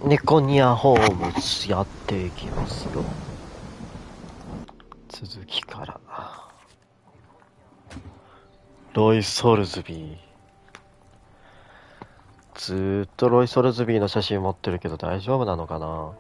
猫ニアホームズやっていきますよ。続きから。ロイ・ソルズビー。ずーっとロイ・ソルズビーの写真持ってるけど大丈夫なのかな。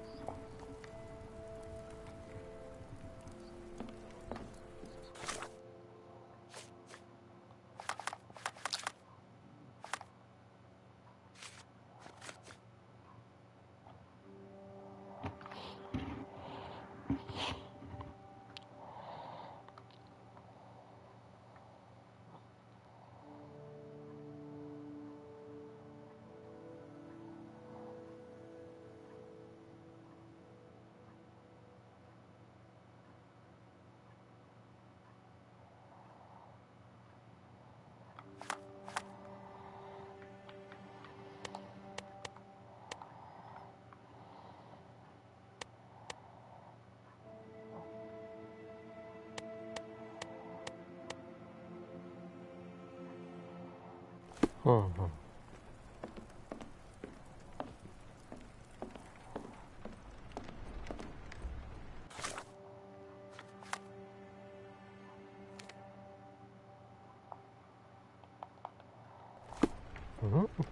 うんうん。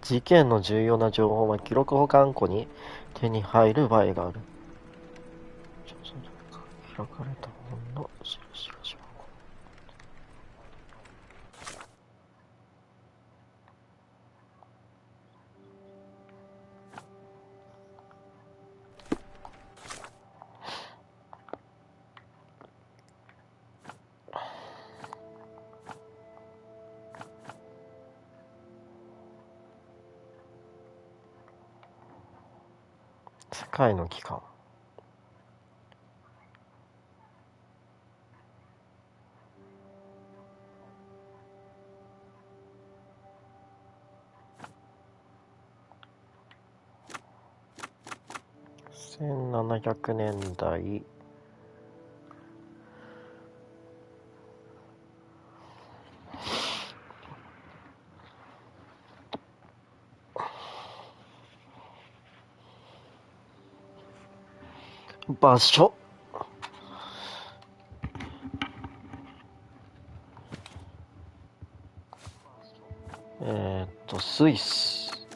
事件の重要な情報は記録保管庫に手に入る場合がある。開かれた本の印がします。世界の機関。1700年代。場所。スイス。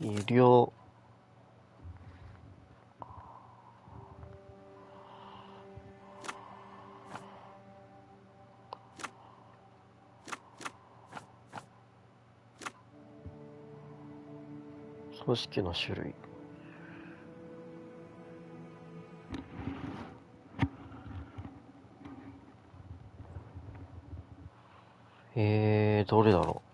医療。組織の種類。どれだろう。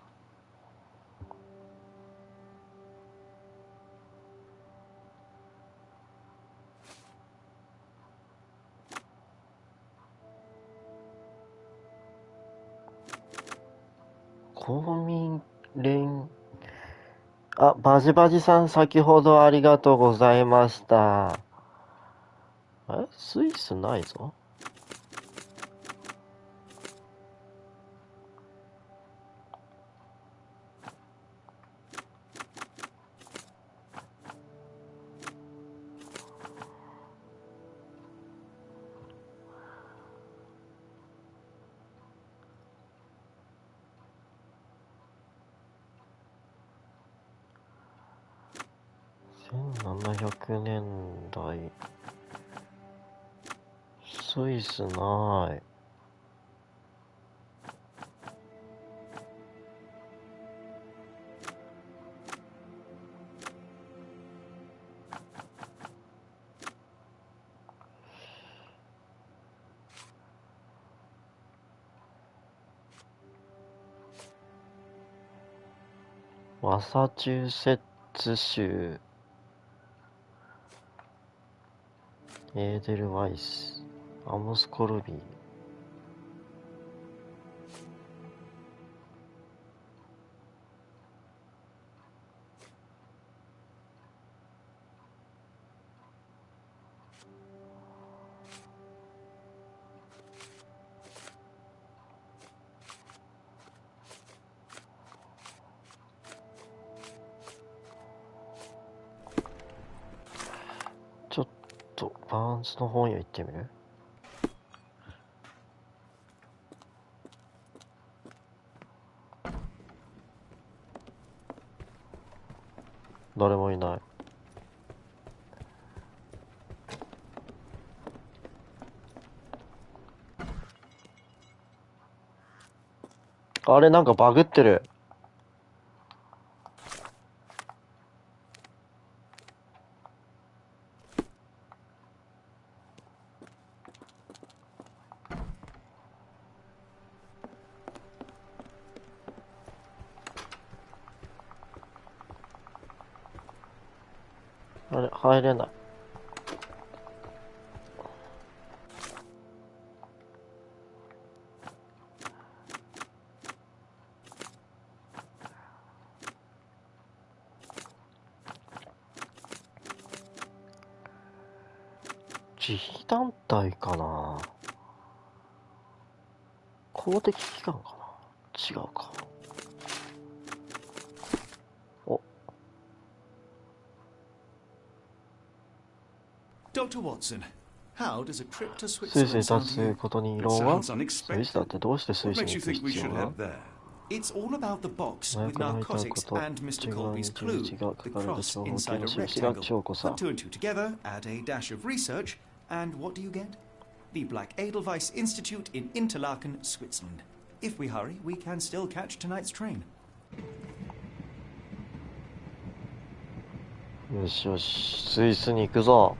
公民連、バジバジさん先ほどありがとうございました。スイスないぞ。1700年代。スイスない。マサチューセッツ州。エーデルワイス。アモスコルビー。とバーンズの本屋行ってみる？誰もいない。あれ、なんかバグってる。あれ、入れない。自費団体かな？公的機関かな？違うか。お。Dr. Watson, how does a trip to スイス Switzerland に sound 立 to you? つことに異 It 論は？ sounds スイスだってどうしてスイ What スに makes you 行く think we 必要 should が？ head there? It's all about the box 麻 with 薬の入ったこ narcotics と、 and Mr. 内側に Colby's 十字 clue, が書 the かれた cross 長方形 inside a の印が rectangle. 証拠さ。 Put two and two together, add a dash of research, and what do you get? The Black Edelweiss Institute in Interlaken, Switzerland. If we hurry, we can still catch tonight's train. よしよし、スイスに行くぞ。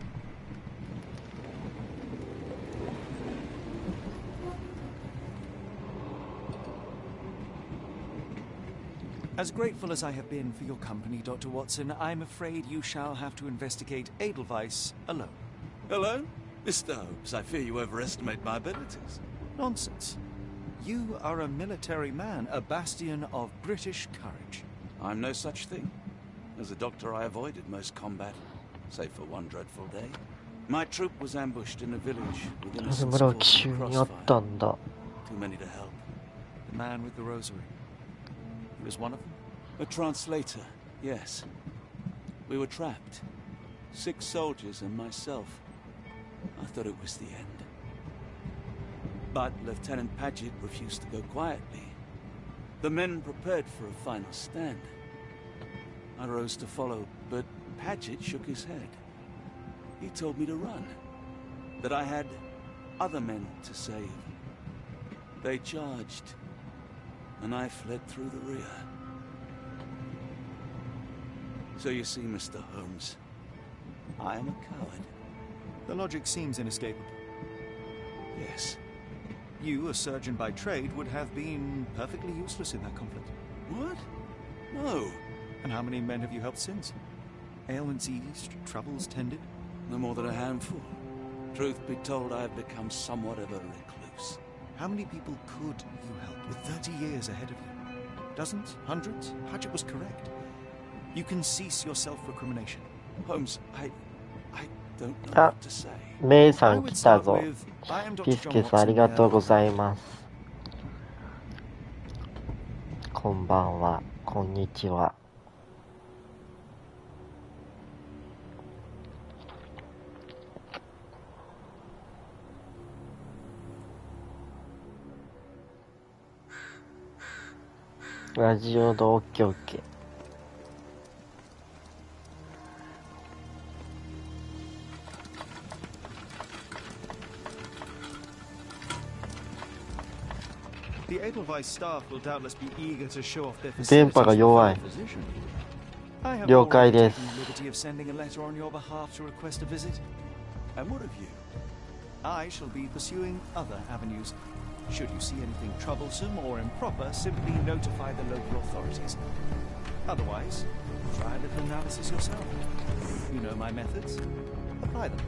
As grateful as I have been for your company, Dr. Watson, I'm afraid you shall have to investigate Edelweiss alone. Hello? Mr. Holmes, I fear you overestimate my abilities. Nonsense. You are a military man, a bastion of British courage. I'm no such thing. As a doctor, I avoided most combat, save for one dreadful day. My troop was ambushed in a village with あれ innocents 村は caught 奇 in 襲にあったんだ。 Too many to help. The man with the rosary. He was one of them? A translator, yes. We were trapped. 6 soldiers and myself. I thought it was the end. But Lieutenant Paget refused to go quietly. The men prepared for a final stand. I rose to follow, but Paget shook his head. He told me to run. That I had other men to save. They charged, and I fled through the rear. So you see, Mr. Holmes, I am a coward. The logic seems inescapable. Yes. You, a surgeon by trade, would have been perfectly useless in that conflict. What? No. And how many men have you helped since? Ailments eased, troubles tended? No more than a handful. Truth be told, I have become somewhat of a recluse. How many people could you help with 30 years ahead of you? Dozens? Hundreds? Paget was correct. You can cease your self-recrimination. Holmes, I don't know あ what to say. メイさ I ん would 来た start ぞ。 with, I am ピ Dr. ス John ケさんあり Watson, がとう the ございます。こんばんは、こんにちは。ラジオでオッケーオッケー。The Edelweiss staff will doubtless be eager to show off their 電波が facilities 弱い。 for physician. I have 了解 already です。 taken the liberty of sending a letter on your behalf to request a visit. And what of you? I shall be pursuing other avenues. Should you see anything troublesome or improper, simply notify the local authorities. Otherwise, try a little analysis yourself. You know my methods. Apply them.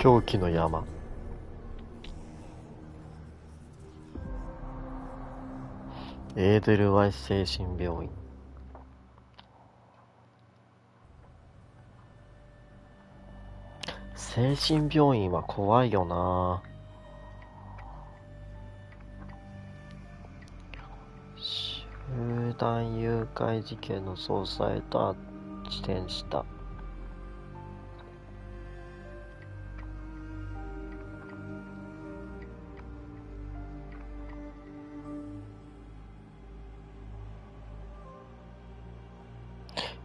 狂気の山。エーデルワイス精神病院。精神病院は怖いよな。集団誘拐事件の捜査へと発展した。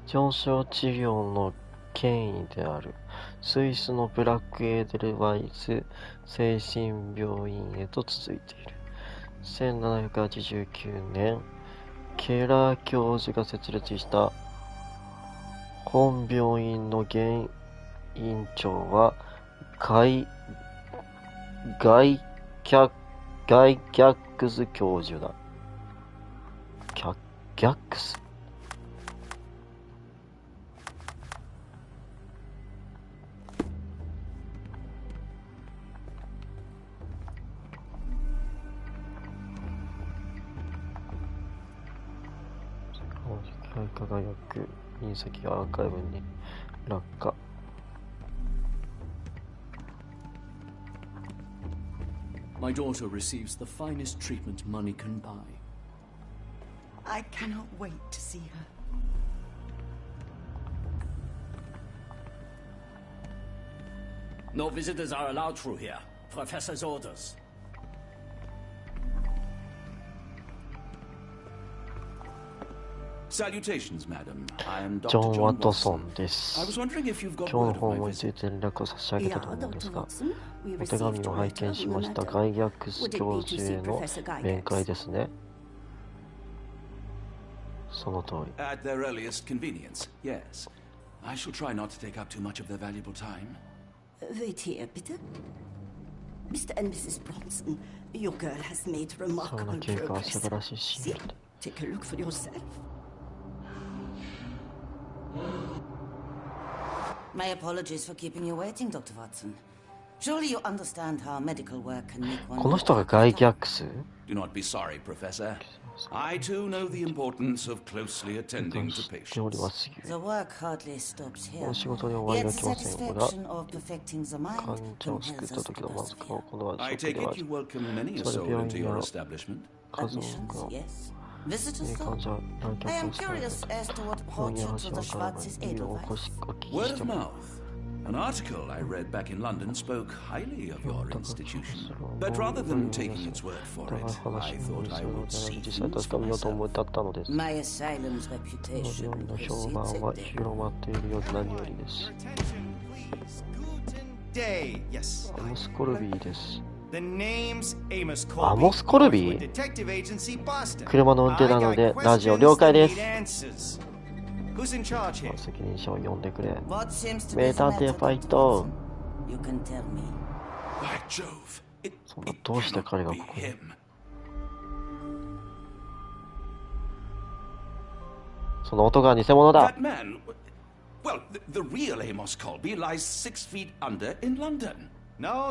上昇治療の権威であるスイスのブラックエーデルワイス精神病院へと続いている。1789年、ケラー教授が設立した本病院の現院長はガイギャックス教授だ。ギャックス。輝く隕石がアーカイブに落下。My daughter receives the finest treatment money can buy. I cannot wait to see her. No visitors are allowed through here. Professor's orders. Salutations, madam. I am ジョ Dr. ン・ワ John トソ Watson. ンです I was wondering if you've got 今日の word of 訪 my 問につ visit. いて連絡を差し上げたと思うんです Dr. が、 Watson, we お手 received 紙 your を拝 letter 見し on ま the した。 matter. ガイギャックス Would it 教 be to 授へ see の Professor 面会 Gygax? ですね。その通り。 At their earliest convenience, yes. I shall try not to take up too much of their valuable time. Wait here, bitte. Mr. and Mrs. Bronson, your girl has made そんな remarkable 経過は素 progress. 晴らしいシ See, ーンだ。 take a look for yourself. My apologies for keeping you waiting, Dr. Watson. Surely you understand how medical work can make one... この人がガイギャックス？ Do not be sorry, Professor. I too know the importance of closely attending to 知っておりま patients. す。 The work hardly stops こ here. の仕事に終わり Yet が the 来ませんが、 satisfaction of perfecting the mind 患者を compels 救った us 時 to のまず persevere. このは I ショッ take クではあ it る you。welcome many a それ soul 病 into 院 your や establishment. 家族 Admissions, が yes. Visitors, 患 though? 者来 I 客 am をしたので、 curious as to what 本 brought や you 橋 to を the からない Schwarzes 理由をお Edelweiss. 聞き Word して of も mouth. An article I read back in London spoke highly of your institution. But rather than taking its word for だから it, 話 I に乗り thought す I るの would ではな see く、実際 things 確か for めようと myself. 思い立ったのです。 My asylum's この reputation 病院の評 precedes 判は it. 広まっているようで何よりです。 Your attention, please. Guten day. Yes. アモス・コルビーです。 The name's Amos Colby. Amos Colby? Northwood Detective Agency, Boston. 車の運転なので I got ラジオ了解です。 questions that need answers. Who's in charge here? 責任者を呼んでくれ。 What seems to be 名 the 探偵 matter, ファイ Dr. ト。 Watson? You can tell me. By Jove, it, そんな it どうして cannot 彼が be ここに？ him. その音が偽物だ。 That man, well, the real Amos Colby lies 6 feet under in London. No.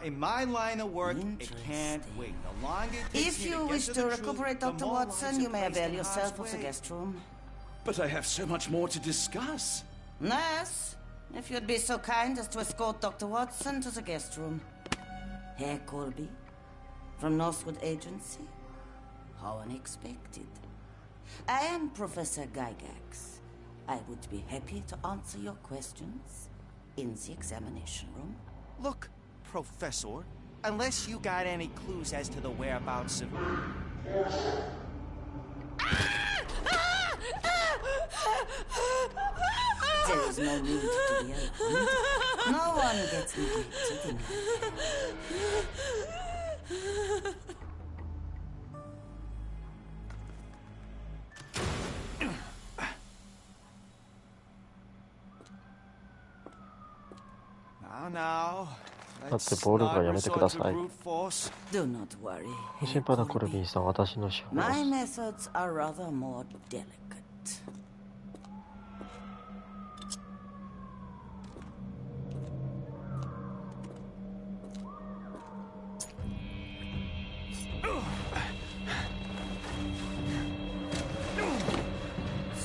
In my line of work, it can't wait. The longer it takes If me you to get wish to to the truth, recuperate, the Dr. more Watson, lives you are may placed avail in yourself harm's of the way. guest room. But I have so much more to discuss. Nurse, if you'd be so kind as to escort Dr. Watson to the guest room. Herr Colby, from Northwood Agency? How unexpected. I am Professor Gygax. I would be happy to answer your questions in the examination room. Look, Professor, unless you got any clues as to the whereabouts of... There is no need to be alarmed. No one gets neglected in Now, だって let's 暴力は not やめてくだ resort さ to い。 brute force. Do not worry. 心配なコルビーさん、私の手法で My す。 methods are rather more delicate.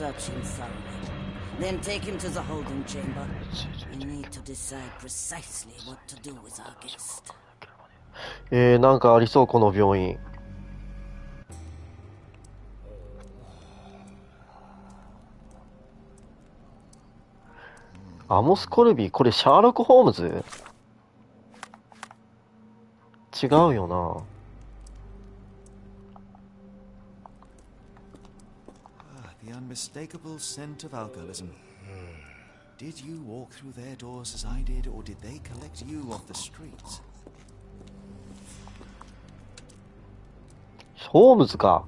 Search him thoroughly. Then take him to the holding chamber. We need to decide precisely what to do with our guest. なんかありそう、この病院。アモス・コルビー、これシャーロック・ホームズ？違うよな。The unmistakable scent of alcoholism. Did you walk through their doors as I did, or did they collect you off the streets? ホームズか。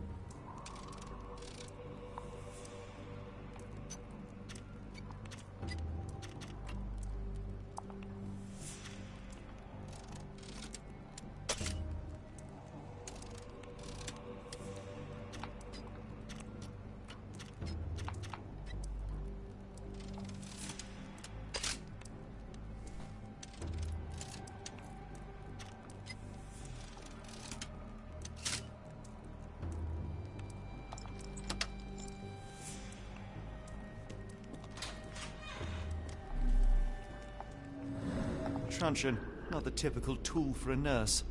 Truncheon, not the typical tool for a nurse.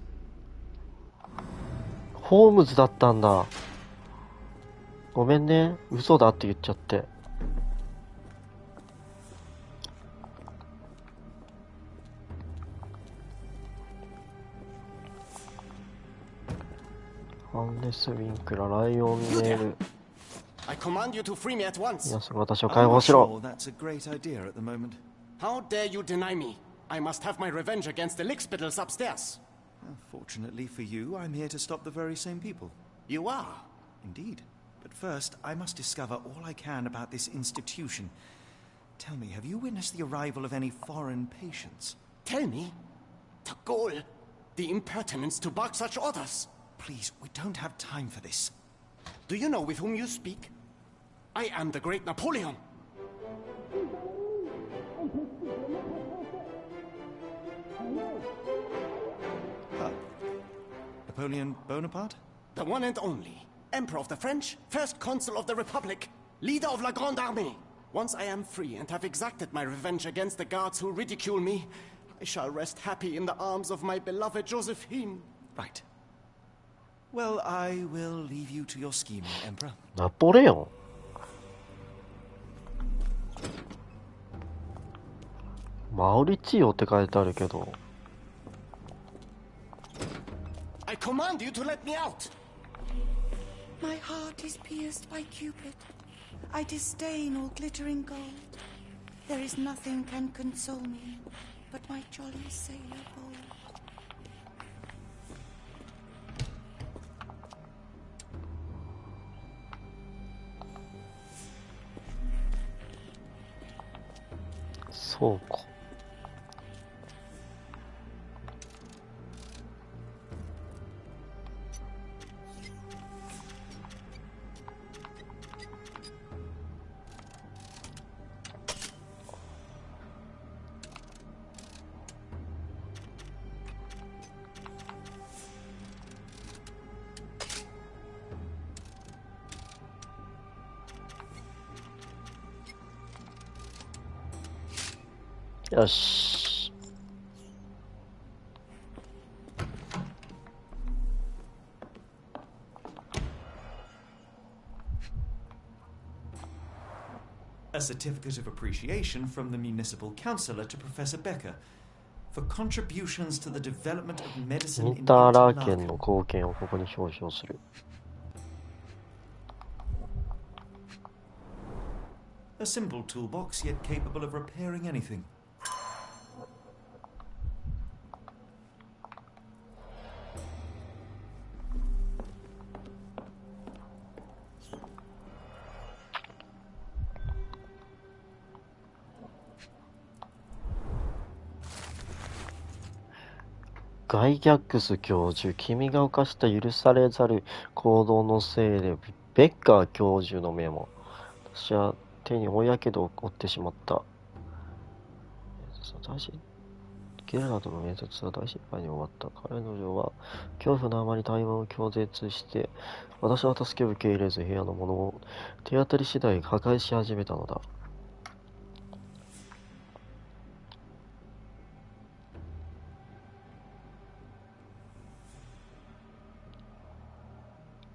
ホームズだったんだ。ごめんね、嘘だって言っちゃって。ハンネス・ウィンクラ、ライオンネール。I command you to free me at once. いや、それ私を解放しろ。 That's a great idea at the moment. How dare you deny me? I must have my revenge against the lickspittles upstairs. Fortunately for you, I'm here to stop the very same people. You are? Indeed. But first, I must discover all I can about this institution. Tell me, have you witnessed the arrival of any foreign patients? Tell me? The goal, the impertinence to bark such orders. Please, we don't have time for this. Do you know with whom you speak? I am the great Napoleon. Napoleon Bonaparte? The one and only. Emperor of the French, first consul of the Republic, leader of La Grande Armée. Once I am free and have exacted my revenge against the guards who ridicule me, I shall rest happy in the arms of my beloved Josephine. Right. Well, I will leave you to your scheming, Emperor. ナポレオン。マウリツィオって書いてあるけど。I command you to let me out! My heart is pierced by Cupid. I disdain all glittering gold. There is nothing can console me but my jolly sailor bold.そうか。よし。A certificate of appreciation from the municipal councillor to Professor Becker for contributions to the development of medicine ニ in タラ県 Interlaken. の貢献をここに表彰する。A simple toolbox, yet capable of repairing anything.ガイギャックス教授、君が犯した許されざる行動のせいで、ベッカー教授のメモ。私は手に大やけどを負ってしまった。私、ゲラードの面接は大失敗に終わった。彼女は恐怖のあまり対話を拒絶して、私は助けを受け入れず部屋のものを手当たり次第破壊し始めたのだ。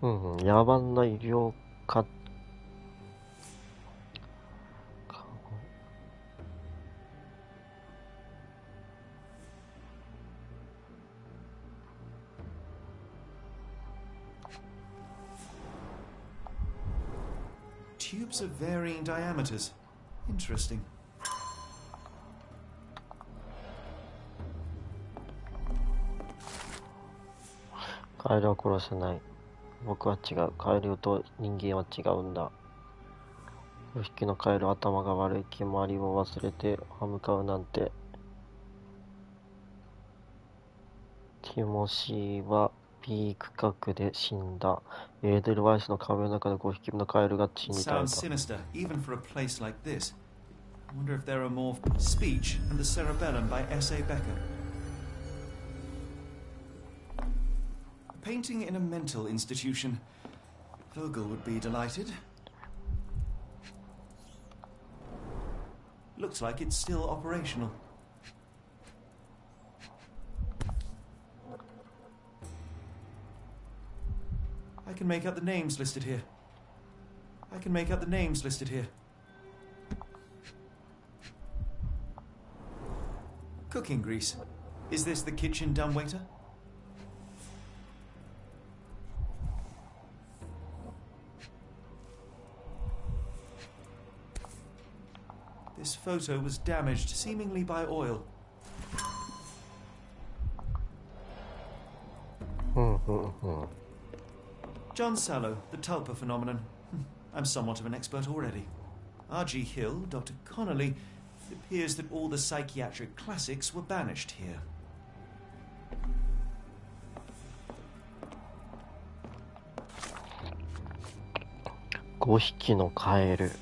野蛮な医療かTubes of varying diameters. Interesting. カエルは殺せない。僕は違う。カエルと人間は違うんだ。5匹のカエルは頭が悪い。決まりを忘れて歯向かうなんて。ティモシーはピーク角で死んだ。エーデルワイスの壁の中で5匹のカエルが血に耐え Sounds た。 sinister, even for a place like this. I wonder if there are more Speech and the Cerebellum by S.A. Becker. A painting in a mental institution. Vogel would be delighted. Looks like it's still operational. I can make out the names listed here. Cooking grease. Is this the kitchen dumbwaiter? This photo was damaged, seemingly by oil. John Sallow, the Tulpa phenomenon. I'm somewhat of an expert already. R.G. Hill, Dr. Connolly. It appears that all the psychiatric classics were banished here. 5匹のカエル。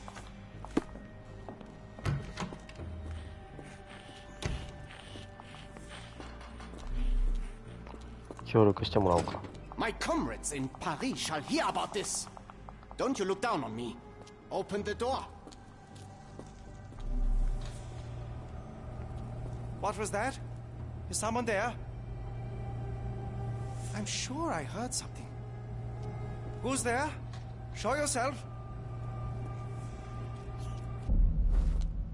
協力してもらおうか。My comrades in Paris shall hear about this. Don't you look down on me. Open the door. What was that? Is someone there? I'm sure I heard something. Who's there? Show yourself.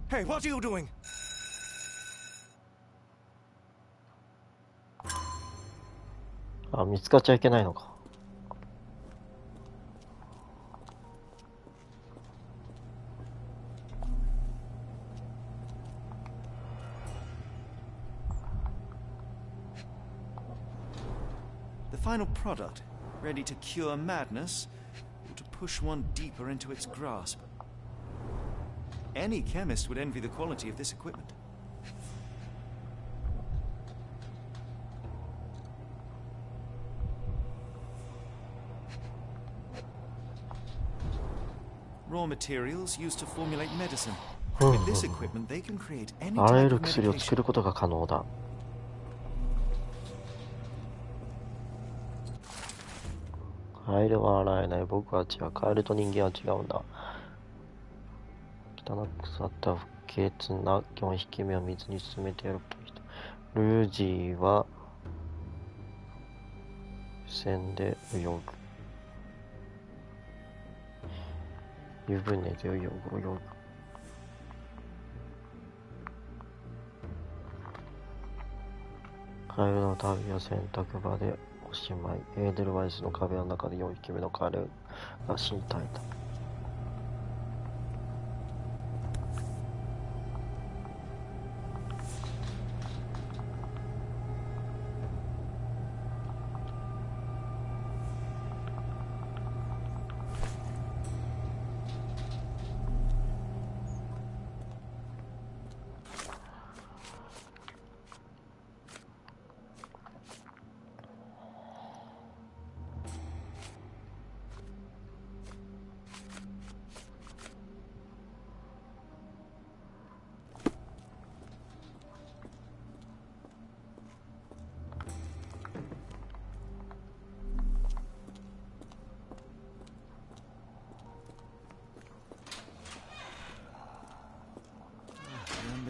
Hey, what are you doing? あ、見つかっちゃいけないのか。The final product, ready to cure madness, or to push one deeper into its grasp. Any chemist would envy the quality of this equipment. Raw materials used to formulate medicine. With this equipment, they can create any あらゆ type る of 薬を作 medication. ることが可能だ。カエルは洗えない。僕は違う。カエルと人間は違うんだ。汚く腐った不潔な4匹目を水に沈めてやるっぽい人。ルージーは船で泳ぐ。湯船で泳ぐ。カエルの旅は洗濯場でおしまい。エーデルワイスの壁の中で4匹目のカエルが死に絶えた。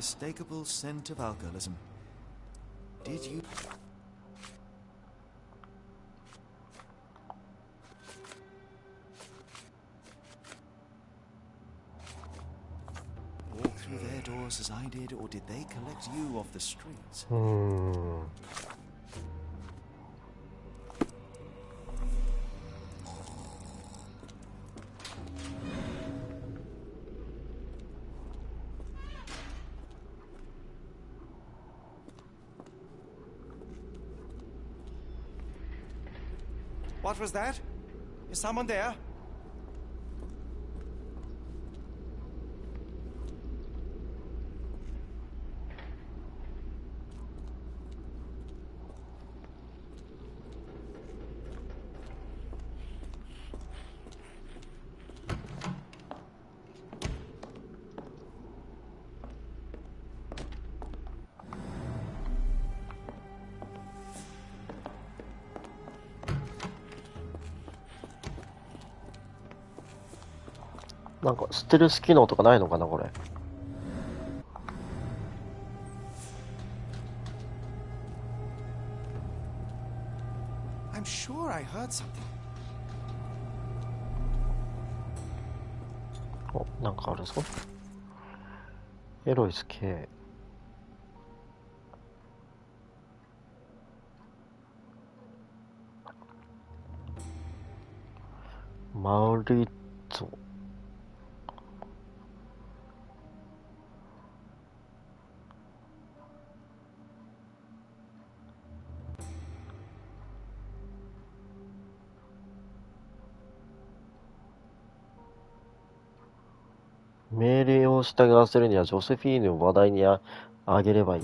unmistakable scent of alcoholism. Did you... walk through their doors as I did, or did they collect you off the streets? What was that? Is someone there?なんかステルス機能とかないのかなこれ。I'm sure I heard something. お、なんかあるぞ。エロイス K。マリッツォ。命令を従わせるにはジョセフィーヌを話題にあげればいい。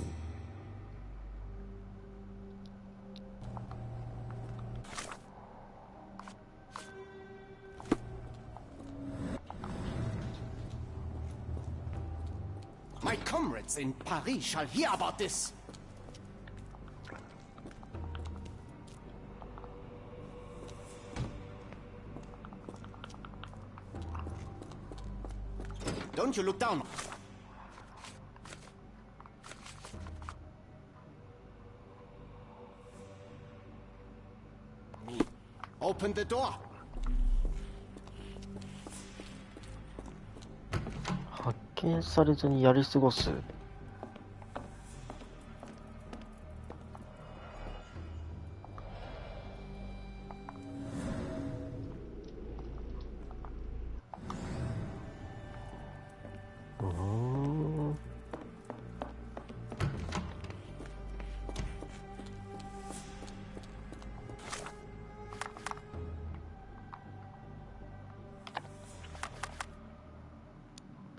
My comrades in Paris shall hear about this. Don't you look down. Open the door. 発見されずにやり過ごす。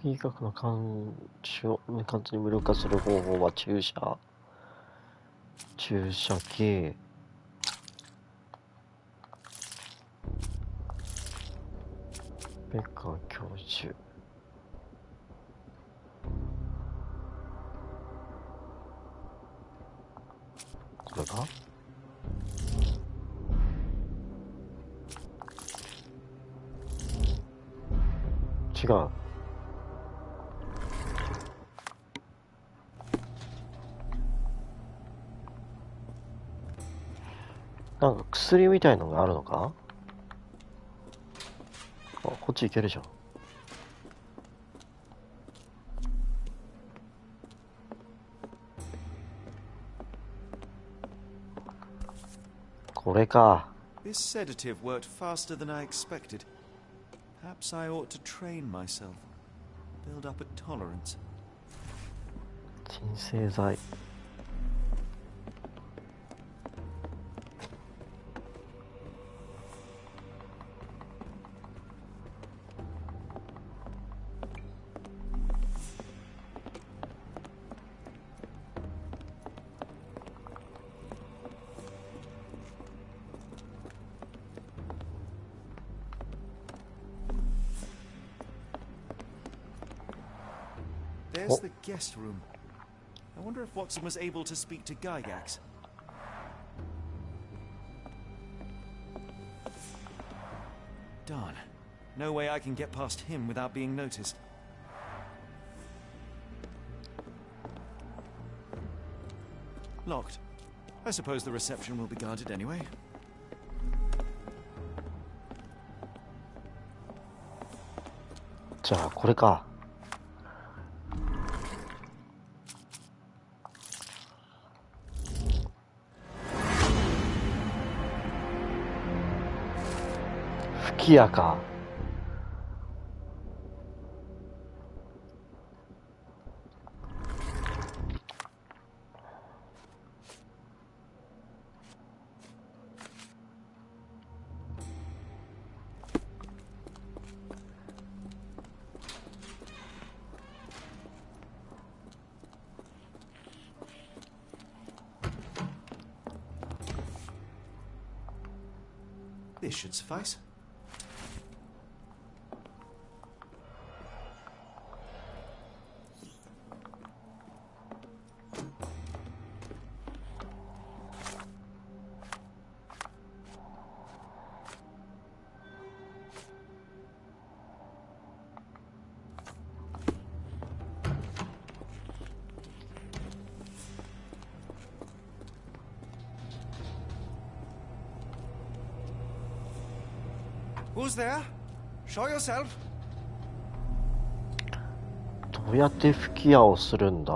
P 角の監視を完全に無力化する方法は注射系ベッカー教授これが違う。なんか薬みたいのがあるのか？あ、こっち行けるじゃん。これか。This sedative worked faster than I expected. Perhaps I ought to train myself. Build up a tolerance. 鎮静剤。There's the guest room. I wonder if Watson was able to speak to Gygax. Darn. No way I can get past him without being noticed. Locked. I suppose the reception will be guarded anyway. じゃあこれか。吹き矢か。This should suffice. Who's there? Show yourself. どうやって吹き矢をするんだ？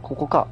ここか。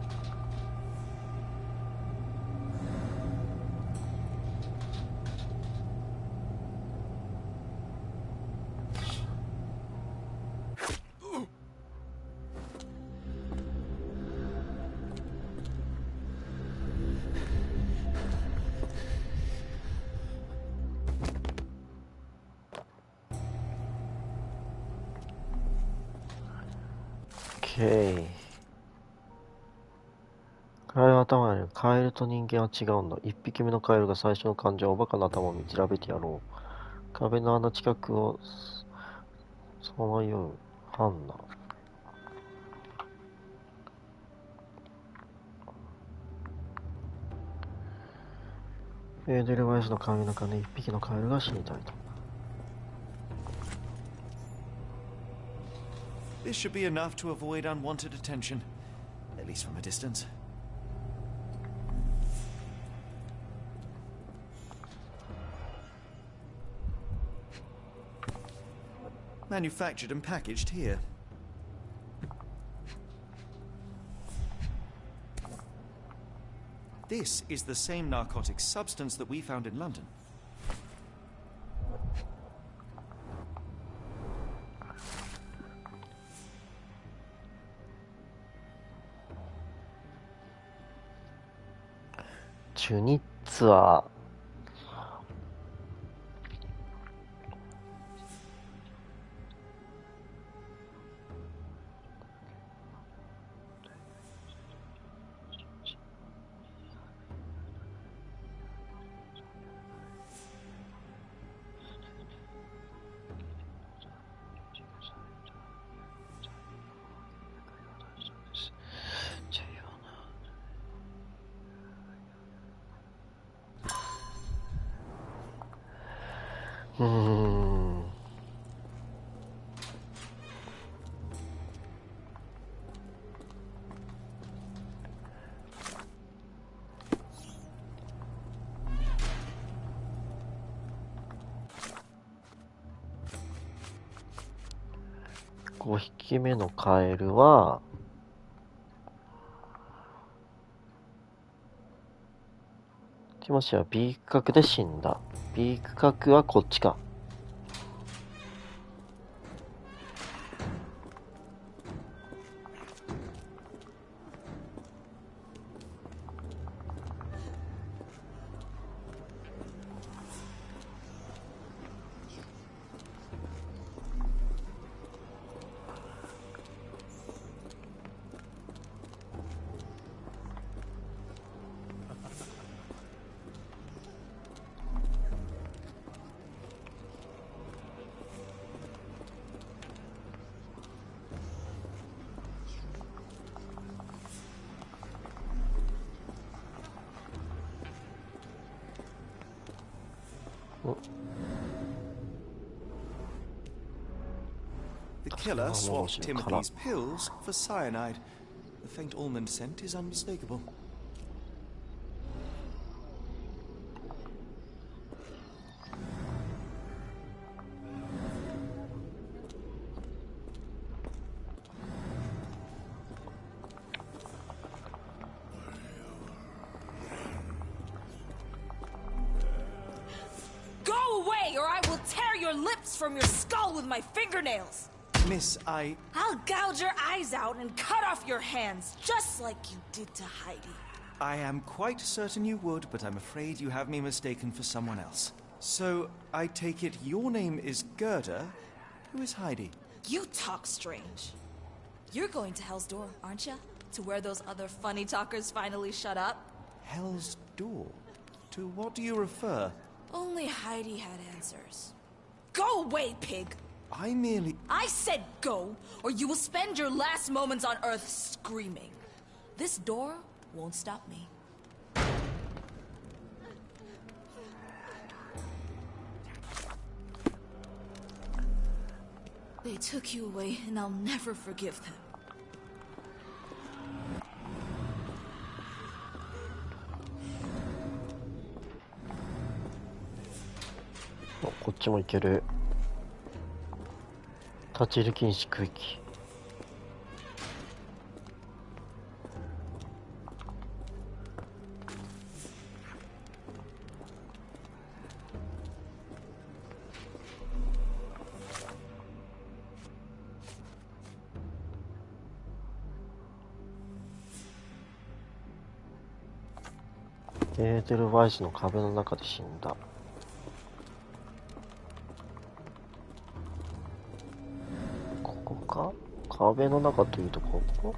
カエルの頭にある。カエルと人間は違うんだ。一匹目のカエルが最初の患者をおバカな頭を見調べてやろう。壁の穴近くをそのようハンナ。エーデルワイスの髪の中で一匹のカエルが死にたいと。This should be enough to avoid unwanted attention, at least from a distance. Manufactured and packaged here. This is the same narcotic substance that we found in London.チュニッツァ5匹目のカエルはティモシーはビーク角で死んだ。ビーク角はこっちか。The killer swapped Timothy's pills for cyanide. The faint almond scent is unmistakable. Go away, or I will tear your lips from your skull with my fingernails! Miss, I'll gouge your eyes out and cut off your hands, just like you did to Heidi. I am quite certain you would, but I'm afraid you have me mistaken for someone else. So, I take it your name is Gerda. Who is Heidi? You talk strange. You're going to Hell's Door, aren't you? To where those other funny talkers finally shut up? Hell's Door? To what do you refer? Only Heidi had answers. Go away, pig! I said go, or you will spend your last moments on Earth screaming. This door won't stop me. They took you away, and I'll never forgive them. Oh, こっちも行ける。立ち入り禁止区域。エーデルワイスの壁の中で死んだ。ここか？壁の中というとここ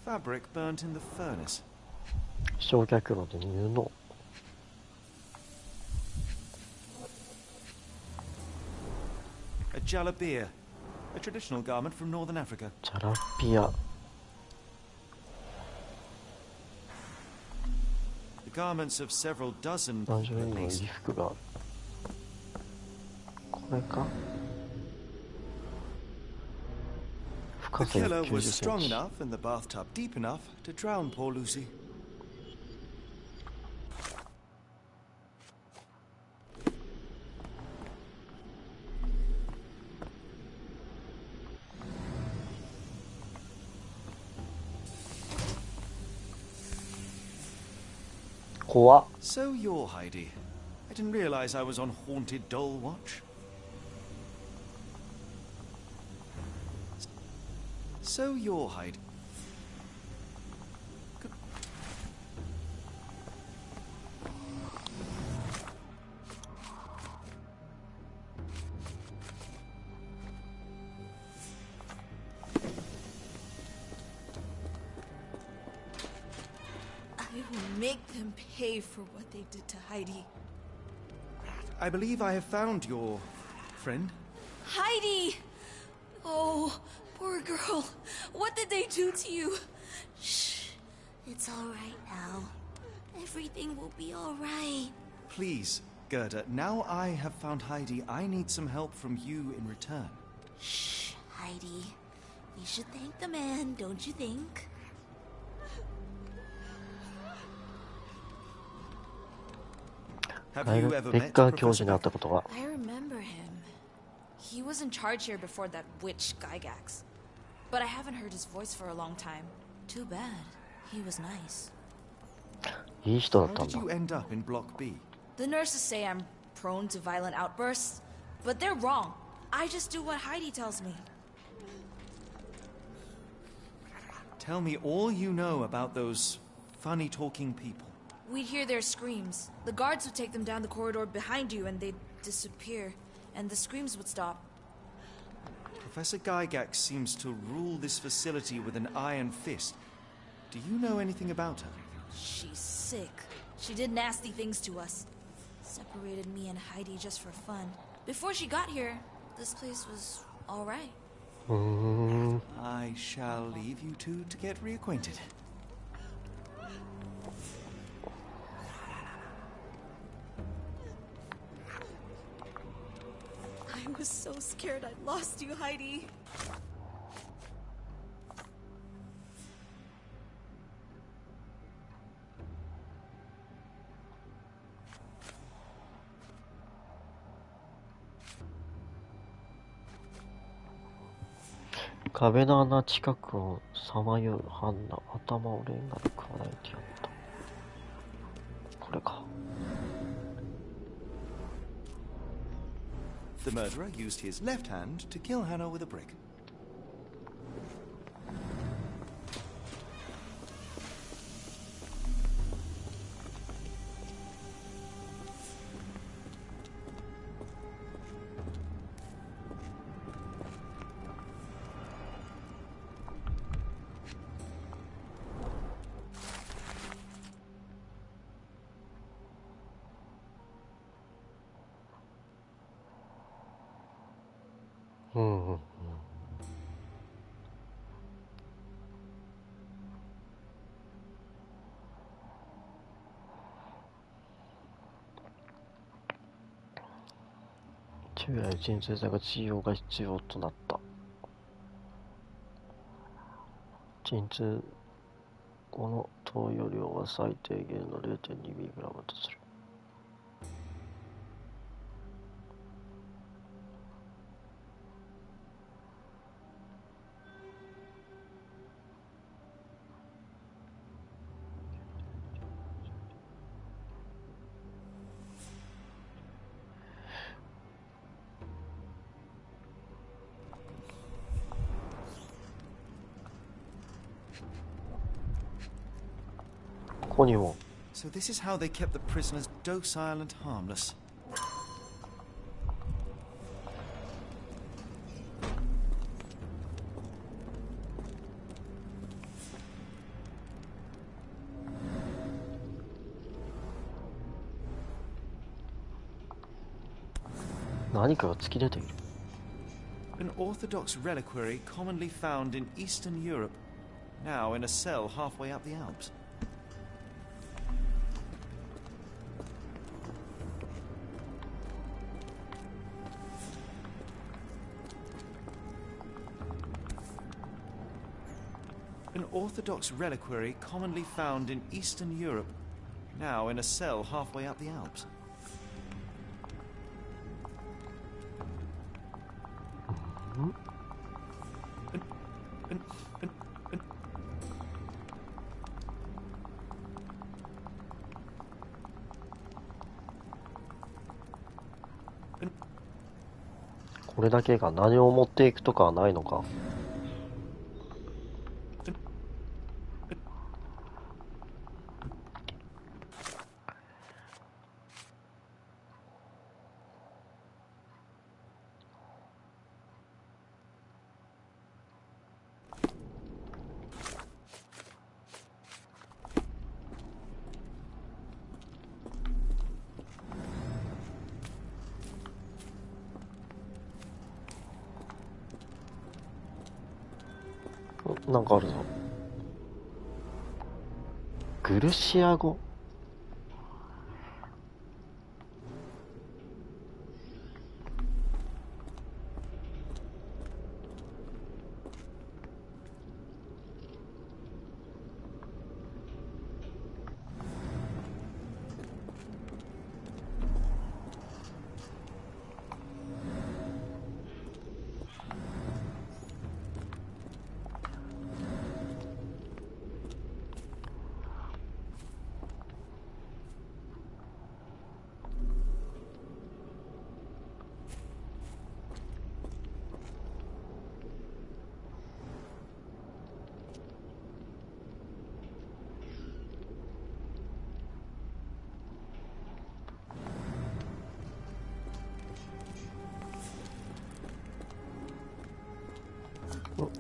？Fabric burnt in the furnace. 焼却炉で布。A jalabia, a traditional garment from northern Africa. ジャラピア。The garments of several dozen 何十 people 人 at の least. 衣服がある。これか？ The killer was strong enough and the bathtub deep enough to drown poor Lucy. So you're Heidi. I didn't realize I was on Haunted Doll Watch. So you're Heidi. I will make them pay for what they did to Heidi. I believe I have found your friend. Heidi! Oh, poor girl. What did they do to you? Shh. It's all right now. Everything will be all right. Please, Gerda, now I have found Heidi, I need some help from you in return. Shh, Heidi. We should thank the man, don't you think? Have you ever ベッ met カー教 Professor 授に会ったことが。 I remember him. He was in charge here before that witch Gygax. But I haven't heard his voice for a long time. Too bad. He was nice. いい人だっ How たん did だ。 you end up in Block B? The nurses say I'm prone to violent outbursts, but they're wrong. I just do what Heidi tells me. Tell me all you know about those funny-talking people. We'd hear their screams. The guards would take them down the corridor behind you and they'd disappear, and the screams would stop. Professor Gygax seems to rule this facility with an iron fist. Do you know anything about her? She's sick. She did nasty things to us. Separated me and Heidi just for fun. Before she got here, this place was all right. I shall leave you two to get reacquainted. I was so scared I'd lost you, Heidi.「壁の穴近くをさまようハンナ、頭をレンガで砕いてやった」。これか。The murderer used his left hand to kill Hannah with a brick.うん。従来鎮静剤が治療が必要となった。鎮痛後の投与量は最低限の 0.2mg とする。ここにも。 So this is how they kept the prisoners docile and harmless. An orthodox reliquary commonly found in Eastern Europe, now in a cell halfway up the Alps. An orthodox reliquary commonly found in Eastern Europe, now in a cell halfway up the Alps.これだけが何を持っていくとかはないのか。なんかあるぞ。グルシア語。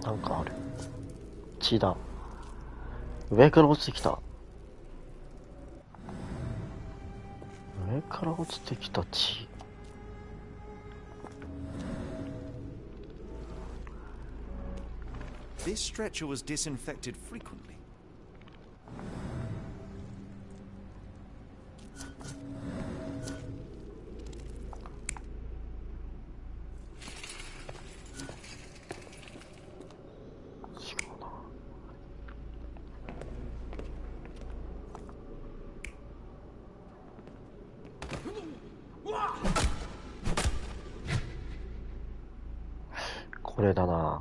なんかある。血だ。上から落ちてきた。上から落ちてきた血。This stretcher was disinfected frequently.違うな。これだな。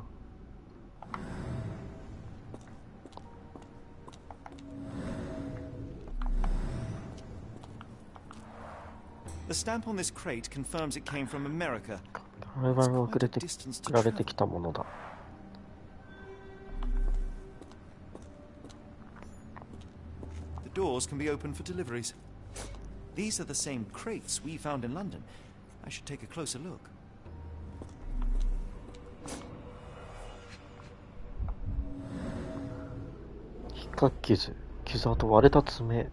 The stamp on this crate confirms it came from America. 我々に送れて送られてきたものだ。The doors can be opened for deliveries. These are the same crates we found in London. I should take a closer look. 引っかき傷、傷跡、割れた爪。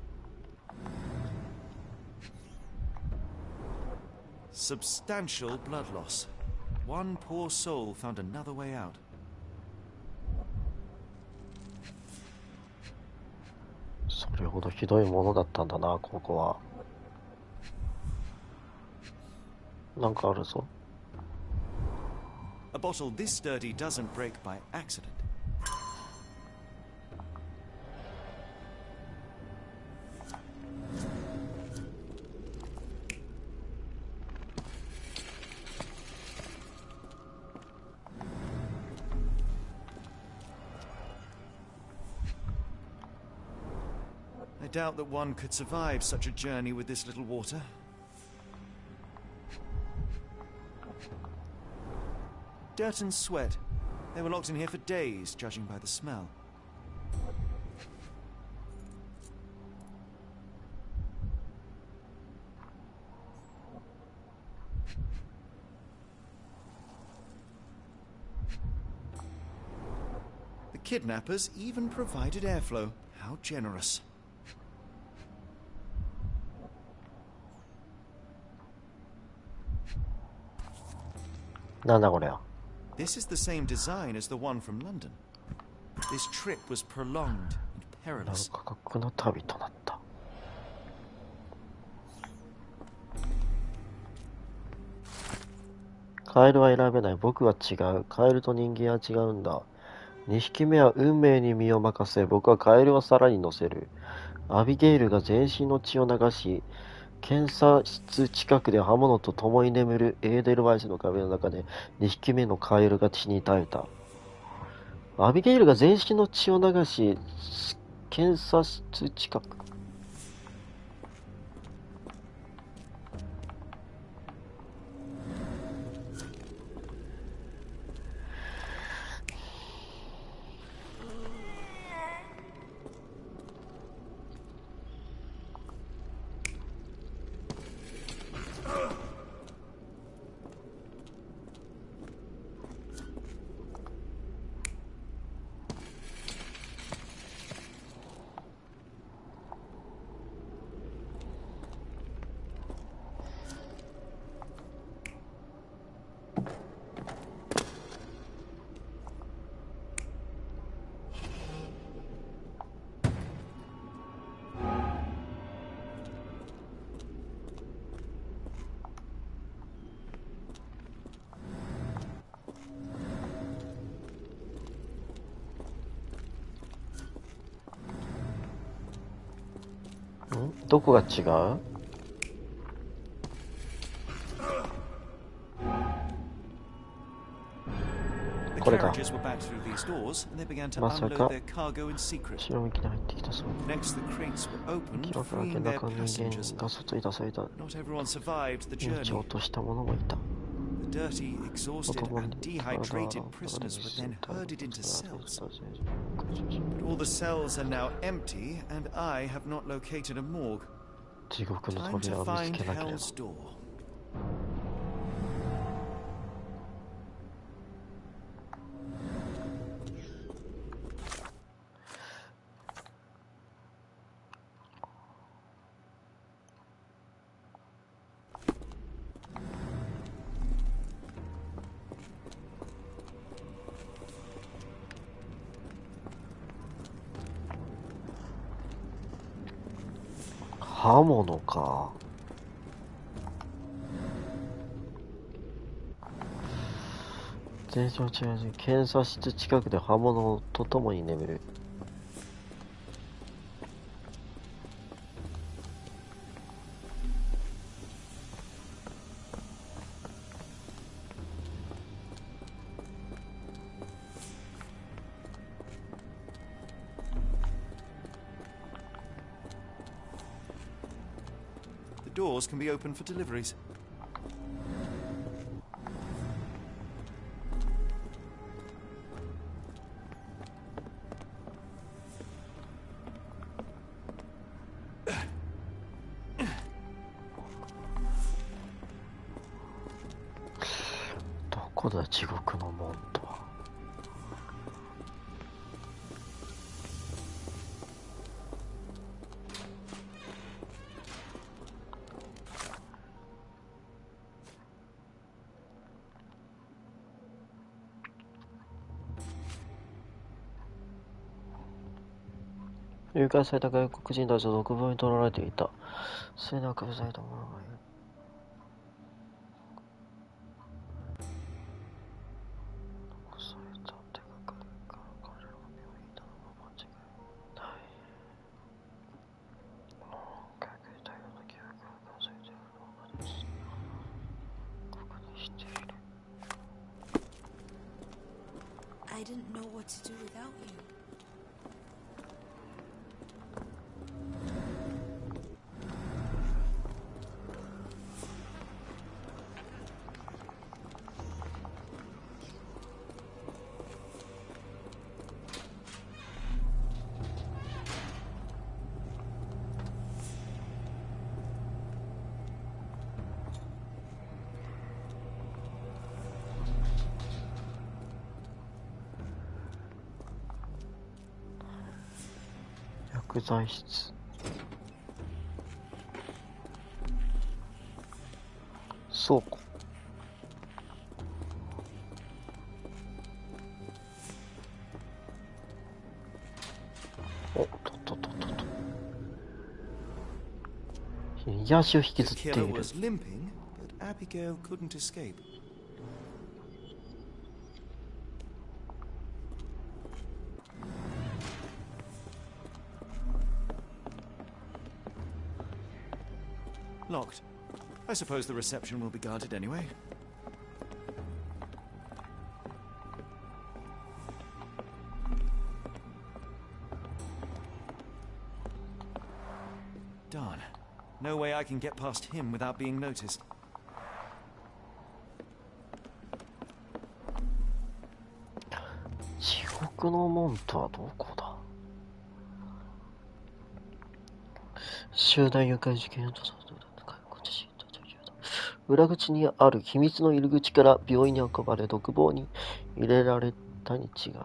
Substantial blood loss. One poor soul found another way out. それほどひどいものだったんだな、ここは。なんかあるぞ。A bottle this sturdy doesn't break by accident. I doubt that one could survive such a journey with this little water. Dirt and sweat. They were locked in here for days, judging by the smell. The kidnappers even provided airflow. How generous. なんだこれは。 This is the same design as the one from London. This trip was prolonged and なん perilous. か過酷な旅となった。カエルは選べない。僕は違う。カエルと人間は違うんだ。2匹目は運命に身を任せ、僕はカエルを皿に乗せる。アビゲイルが全身の血を流し、検査室近くで刃物と共に眠るエーデルワイスの壁の中で2匹目のカエルが血に耐えた。アビゲイルが全身の血を流し、検査室近く。どこが違う？ The これだ。 carriages were back through these doors, and they began to まさ unload か their cargo in secret. 後ろ向きに入ってきたそう。 Next, the crates were 記 opened, 録が明け freeing な their か人 passengers. 間が外に出された。 Not everyone survived the 命を journey. 落とした者もいた。 The dirty, exhausted, 男 and に体を dehydrated 洗 prisoners were then herded into cells. う But all the cells are now empty, and I have not located a morgue. 地獄の Time 扉 to を見 find つけなければ。 Hell's Door. 刃物か。前兆違う。検査室近くで刃物とともに眠る。The doors can be opened for deliveries.どこだ地獄の門とは。誘拐された外国人たちは独房に取られていた。すでに悪夢された者がいる。残された手がかりから彼らが病院だのは間違いない。外国大量の記憶が保管されているのです。確認している。I didn't know what to do without you.薬剤室。倉庫。おっとっとっとっとっと。右足を引きず The ってい killer る。 was limping, but Abigail couldn't escape. Locked. I suppose the reception will be guarded anyway. Darn. No way I can get past him without being noticed. 地獄の門とはどこだ。集団誘拐事件の裏口にある秘密の入り口から病院に運ばれ独房に入れられたに違いない。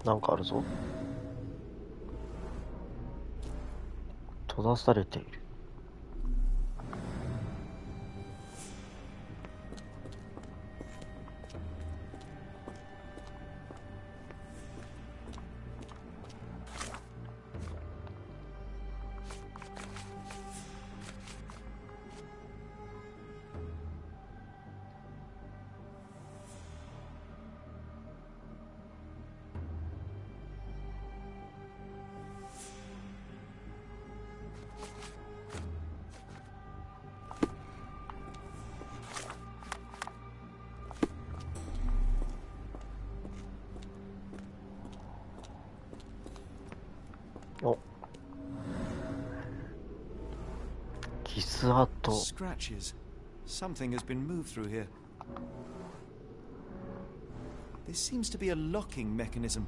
なんかあるぞ。閉ざされている。傷跡。 Scratches. Something has been moved through here. This seems to be a locking mechanism.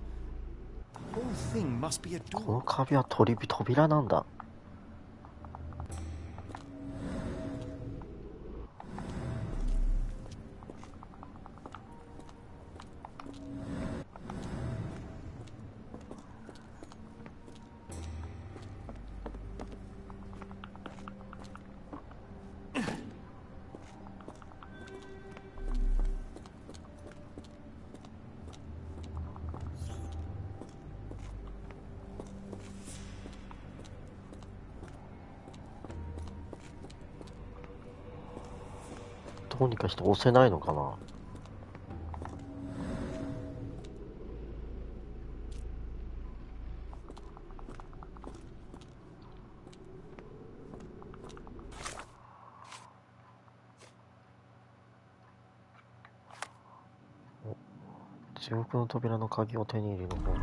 The whole thing must be a こ door. の壁は扉なんだ。どうにかして押せないのかな。地獄の扉の鍵を手に入れる方法が。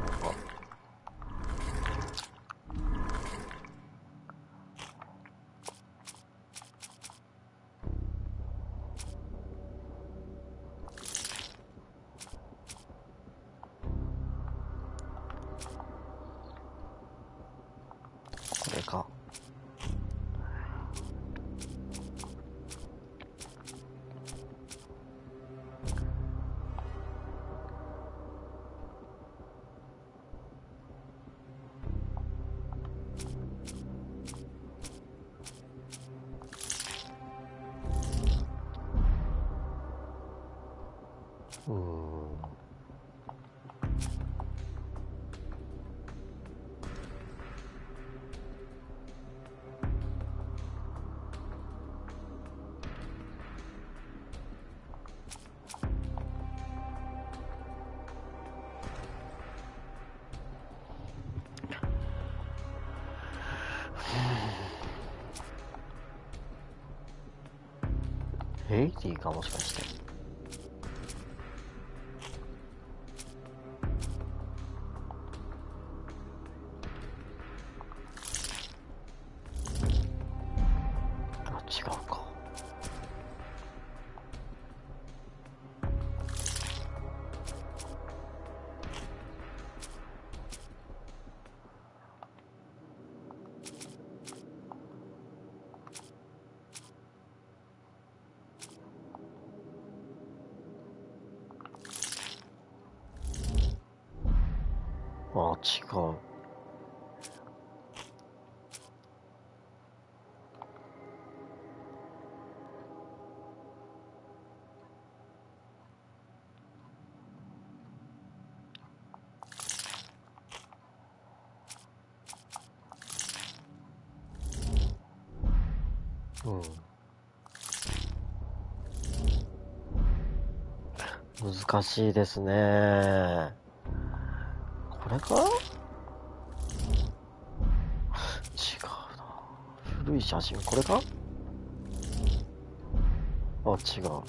これか。ヘイティかもしかして。あ、違うか。あ、違う。難しいですね。これか？違うな。古い写真、これか？あ、違う。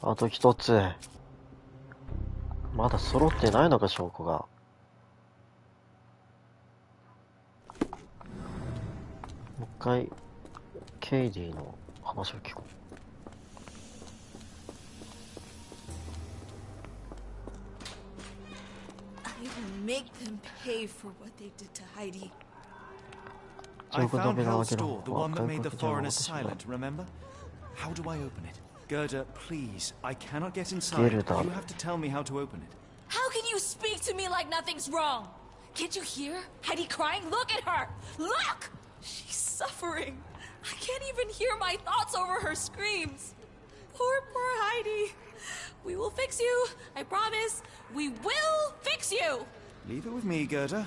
あと一つ。まだ揃ってないのか、証拠が。もう一回ケイディの話を聞こう。I will make them pay for what they did to Heidi. I found Hell's door, the one that made the foreigners silent, remember? How do I open it? Gerda, please, I cannot get inside. You have to tell me how to open it. How can you speak to me like nothing's wrong? Can't you hear Heidi crying? Look at her! Look! She's suffering. I can't even hear my thoughts over her screams. Poor Heidi. We will fix you. I promise. We will fix you. Leave it with me, Gerda.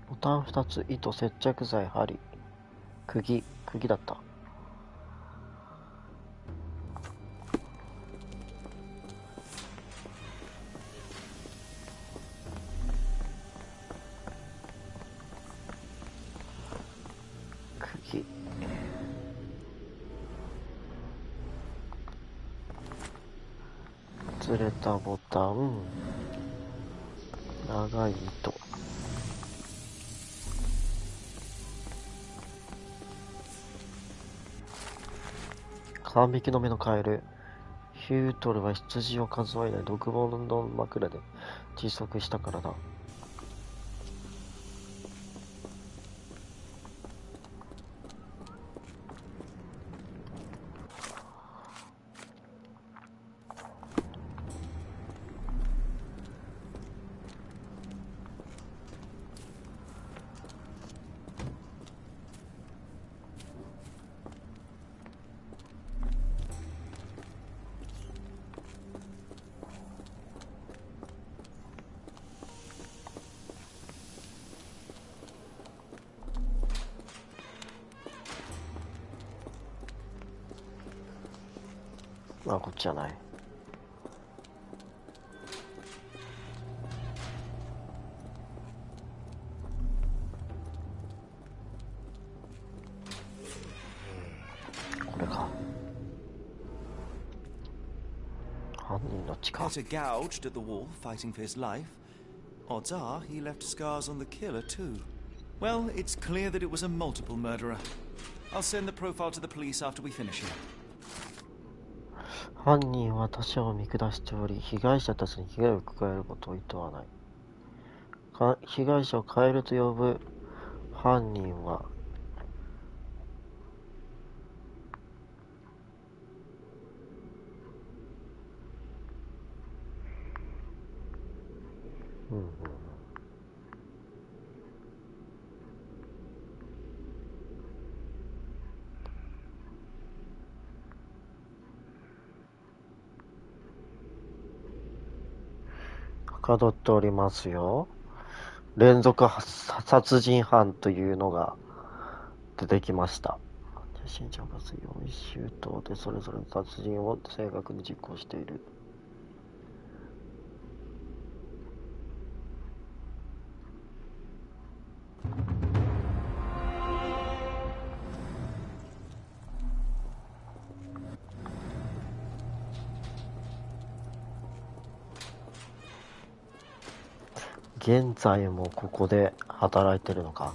ボタン2つ、糸、接着剤、針、釘だった。釘。忘れたボタン、長い糸。3匹の目のカエル。ヒュートルは羊を数えない独房の枕で窒息したからだ。あ、こっちじゃない。これか。犯人の血か。 Peter gouged at the wall, fighting for his life. Odds are he left scars on the killer too. Well, it's clear that it was a multiple murderer. I'll send the profile to the police after we finish here. 犯人は他者を見下しており、被害者たちに被害を加えることを意図はない。被害者をカエルと呼ぶ犯人ははかどっておりますよ。連続殺人犯というのが出てきました。信者が4周到でそれぞれの殺人を正確に実行している。現在もここで働いてるのか。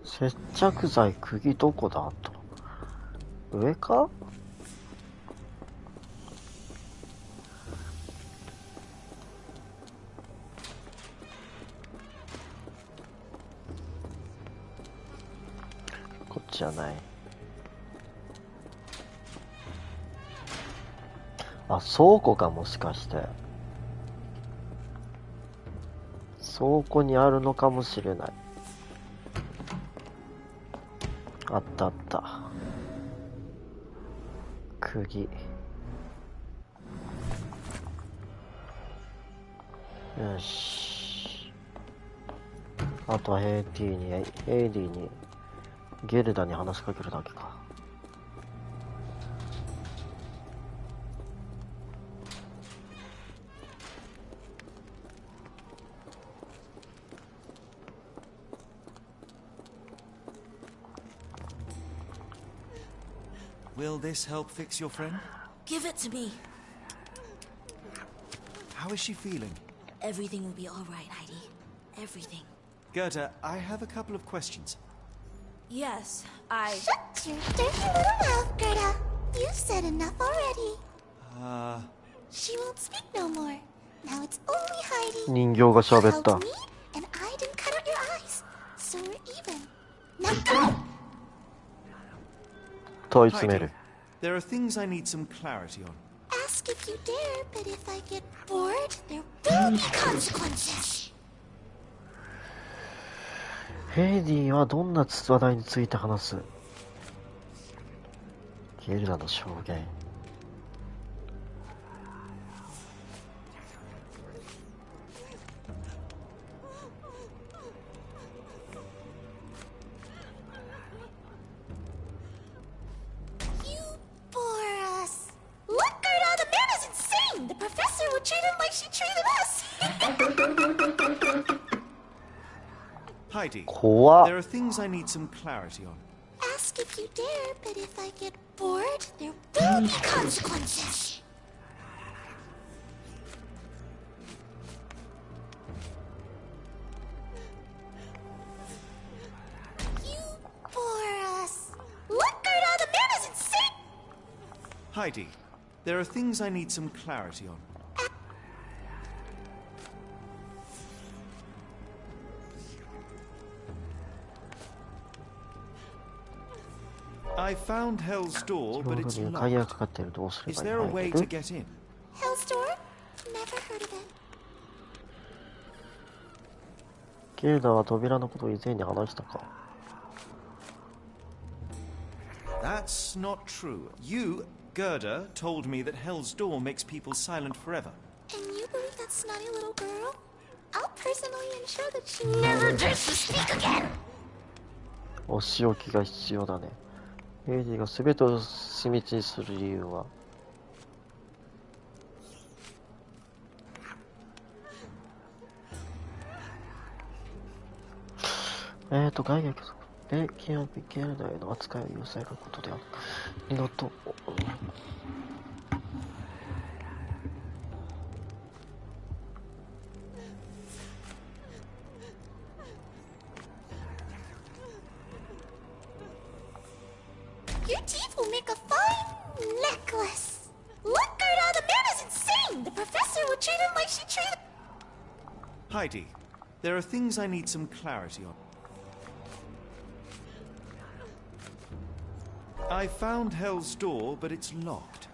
接着剤釘どこだと。上か。こっちじゃない。あ、倉庫か、もしかして倉庫にあるのかもしれない。あったあった。釘。よし。あとはヘイディにゲルダに話しかけるだけか。Will this help fix your friend? Give it to me. How is she feeling? Everything will be all right, Heidi. Everything. Gerda, I have a couple of questions. Yes, Shut your dirty little mouth, Gerda. You've said enough already. She won't speak no more. Now it's only Heidi. 人形が喋った。 You helped me, and I didn't cut out your eyes. So we're even. Now go! 問い詰める。 There are things I need some clarity on. Ask if you dare, but if I get bored, there will be consequences. ヘイディはどんな話題について話す？ゲルダの証言。Heidi, 怖っ。 there are things I need some clarity on. Ask if you dare, but if I get bored, there will be consequences. You bore us. Look, Gerda, the man is insane! Heidi, there are things I need some clarity on. I found Hell's Door, but it's 鍵が locked. かかってる。どうすれ Is ばいい there a の way to get in? Hell's Door? Never heard of it. ゲルダは扉のことを以前に話したか。 That's not true. You, Gerda, told me that Hell's Door makes people silent forever. And you believe that snotty little girl? I'll personally ensure that she never dares to speak again! お仕置きが必要だね。ヘイディが全てを秘密にする理由は。外劇でキアビゲルダへの扱いを許されることである。二度と。Your teeth will make a fine necklace. Look, Gerda, the man is insane. The professor will treat him like she treated. Heidi, there are things I need some clarity on. I found Hell's Door, but it's locked.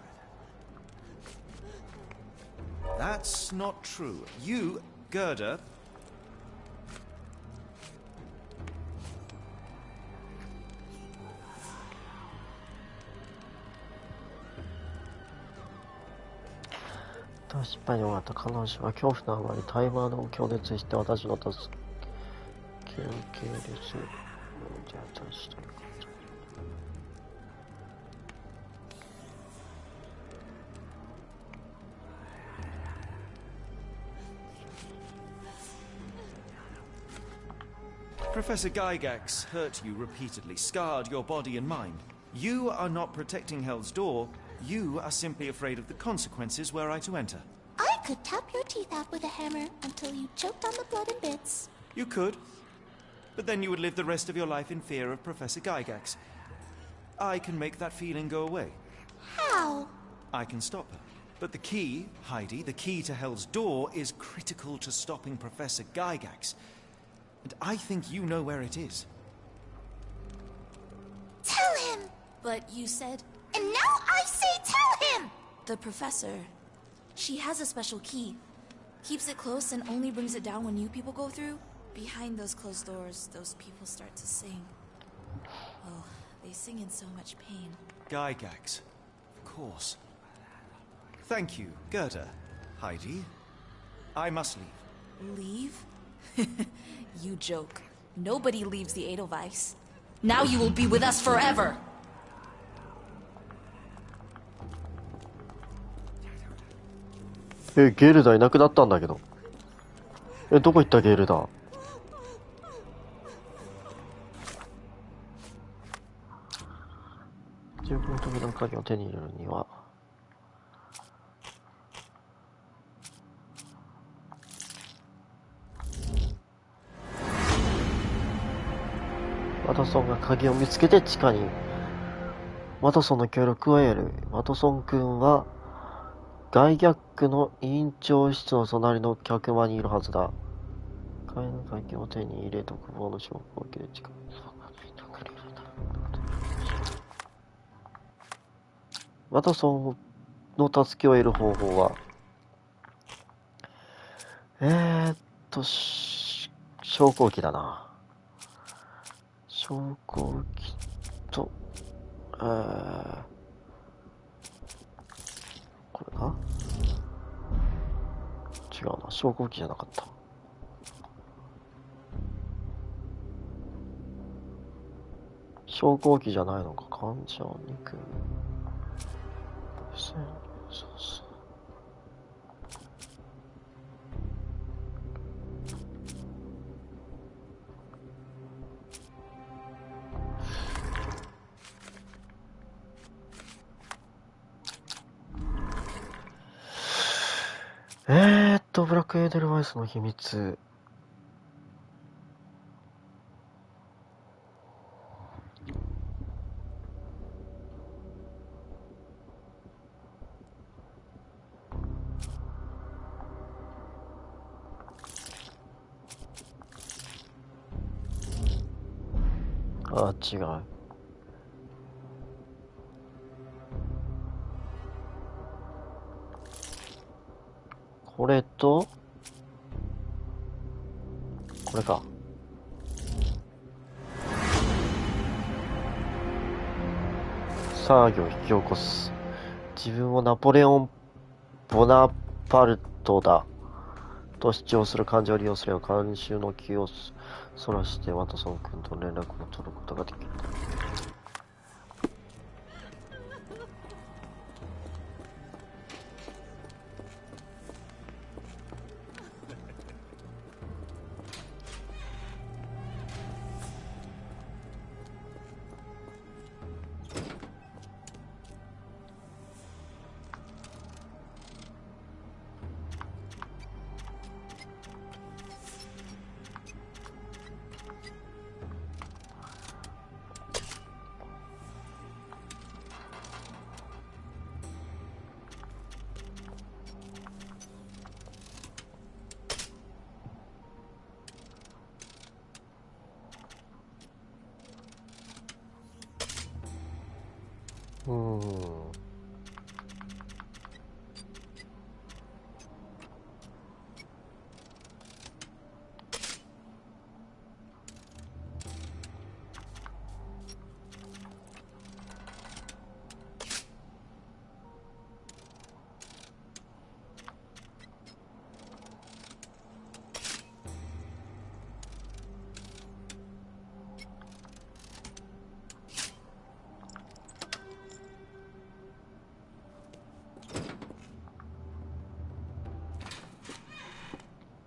That's not true. You, Gerda...「失敗に終わった彼女は恐怖のあまりタイマーを強烈して私の助けを受け入れず、じゃあ私というか。Professor Gygax hurt you repeatedly, scarred your body and mind. You are not protecting Hell's Door. You are simply afraid of the consequences were I to enter. I could tap your teeth out with a hammer until you choked on the blood in bits. You could. But then you would live the rest of your life in fear of Professor Gygax. I can make that feeling go away. How? I can stop her. But the key, Heidi, the key to Hell's Door is critical to stopping Professor Gygax. And I think you know where it is. Tell him! But you said... And now I say tell him! The professor. She has a special key. Keeps it close and only brings it down when you people go through. Behind those closed doors, those people start to sing. Oh, they sing in so much pain. Gygax. Of course. Thank you, Gerda. Heidi. I must leave. Leave? You joke. Nobody leaves the Edelweiss. Now you will be with us forever! ゲルダいなくなったんだけど。どこ行ったゲルダ。自分の扉の鍵を手に入れるにはワトソンが鍵を見つけて地下にワトソンの協力を得る。ワトソン君は外逆の委員長室の隣の客間にいるはずだ。鍵の鍵を手に入れ独房の証拠を受けて近くにワトソンの助けを得る方法は昇降機だな。昇降機と違うな、昇降機じゃなかった。昇降機じゃないのか。患者を肉そうそう。ブラックエーデルワイスの秘密。あ、違う。これとこれか。騒ぎを引き起こす。自分をナポレオン・ボナパルトだと主張する感情を利用すれば監修の気をそらしてワトソン君と連絡を取ることができる。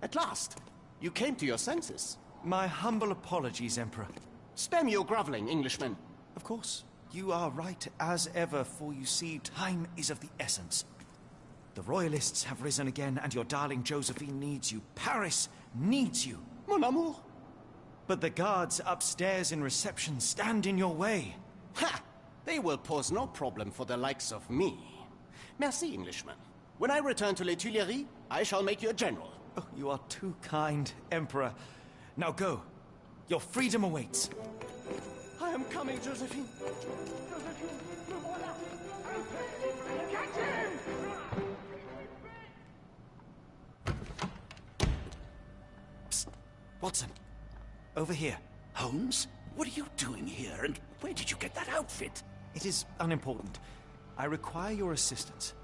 At last, you came to your senses. My humble apologies, Emperor. Spare me your groveling, Englishman. Of course, you are right as ever, for you see, time is of the essence. The royalists have risen again, and your darling Josephine needs you. Paris needs you. Mon amour. But the guards upstairs in reception stand in your way. Ha! They will pose no problem for the likes of me. Merci, Englishman. When I return to Les Tuileries, I shall make you a general. Oh, you are too kind, Emperor. Now go. Your freedom awaits. I am coming, Josephine. Josephine, le voilà. Catch him! Psst. Watson. Over here. Holmes? What are you doing here, and where did you get that outfit? It is unimportant. I require your assistance.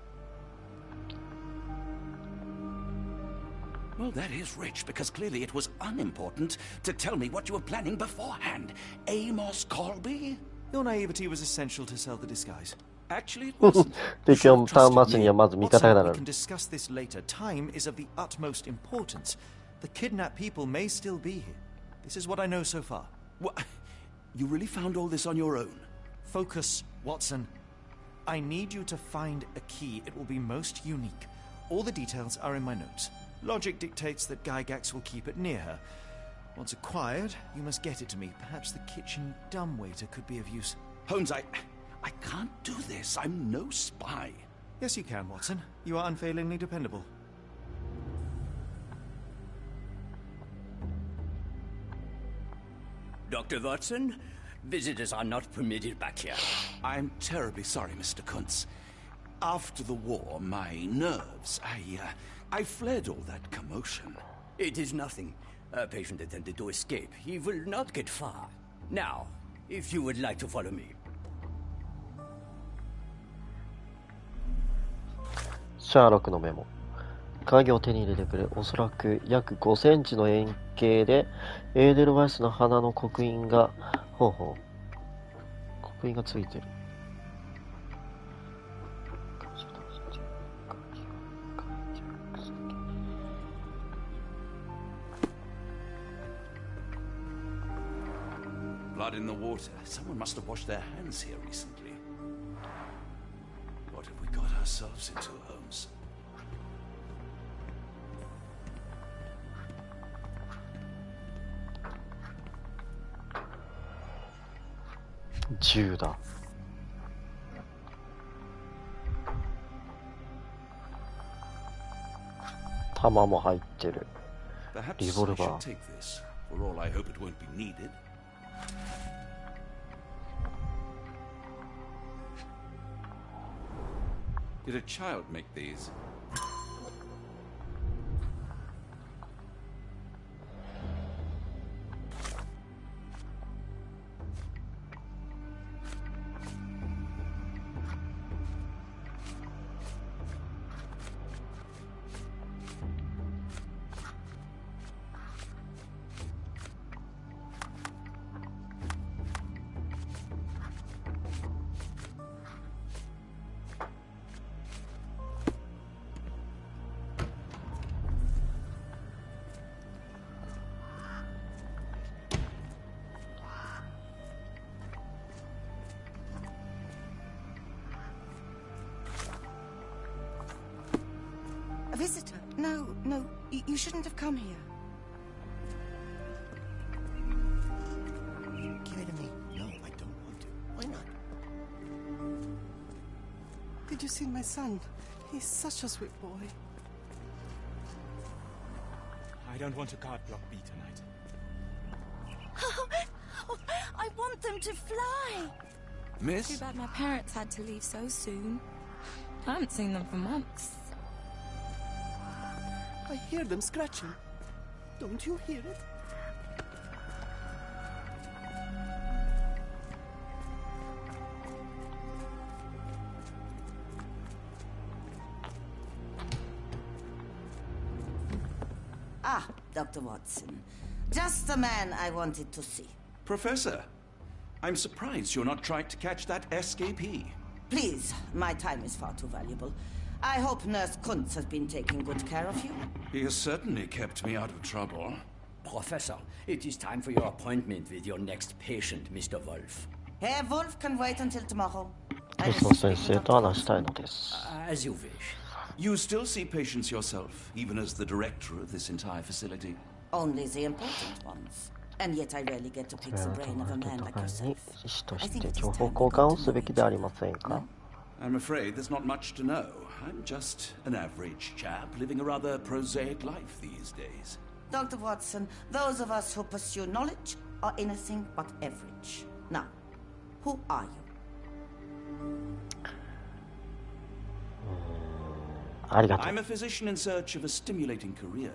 Well, that is rich, because clearly it was unimportant to tell me what you were planning beforehand. Amos Colby? Your naivety was essential to sell the disguise. Actually, it wasn't. 敵をターンマッチにはまず味方がな We る。 can discuss this later. Time is of the utmost importance. The kidnapped people may still be here. This is what I know so far. What? You really found all this on your own? Focus, Watson. I need you to find a key. It will be most unique. All the details are in my notes. Logic dictates that Gygax will keep it near her. Once acquired, you must get it to me. Perhaps the kitchen dumbwaiter could be of use. Holmes, I can't do this. I'm no spy. Yes, you can, Watson. You are unfailingly dependable. Dr. Watson, visitors are not permitted back here. I'm terribly sorry, Mr. Kuntz. After the war, my nerves, I fled all that commotion. It is nothing. A patient attempted to escape. He will not get far. Now, if you would like to follow me. シャーロックのメモ。鍵を手に入れてくれ。おそらく約5センチの円形でエーデルワイスの花の刻印が刻印がついてる。Blood in the water. Someone must have washed their hands here recently. What have we got ourselves into, Holmes? 銃だ。弾も入ってる。リボルバー。For all I hope it won't be needed. Did a child make these? A visitor? No, you shouldn't have come here. Give it to me. No, I don't want to. Why not? Did you see my son? He's such a sweet boy. I don't want to card block B tonight. I want them to fly. Miss? Too bad my parents had to leave so soon. I haven't seen them for months. I hear them scratching. Don't you hear it? Ah, Dr. Watson. Just the man I wanted to see. Professor, I'm surprised you're not trying to catch that escapee. Please, my time is far too valuable. I hope Nurse Kuntz has been taking good care of you. He has certainly kept me out of trouble. Professor, it is time for your appointment with your next patient, Mr. Wolf. Herr Wolf can wait until tomorrow. トスの先生と話したいのです。As you wish. You still see patients yourself, even as the director of this entire facility? Only the important ones. And yet I rarely get to pick the brain of a man like yourself. 医師として情報交換をすべきでありませんか？ I'm afraid there's not much to know. I'm just an average chap living a rather prosaic life these days. Dr. Watson, those of us who pursue knowledge are anything but average. Now, who are you? ありがとう。 I'm a physician in search of a stimulating career.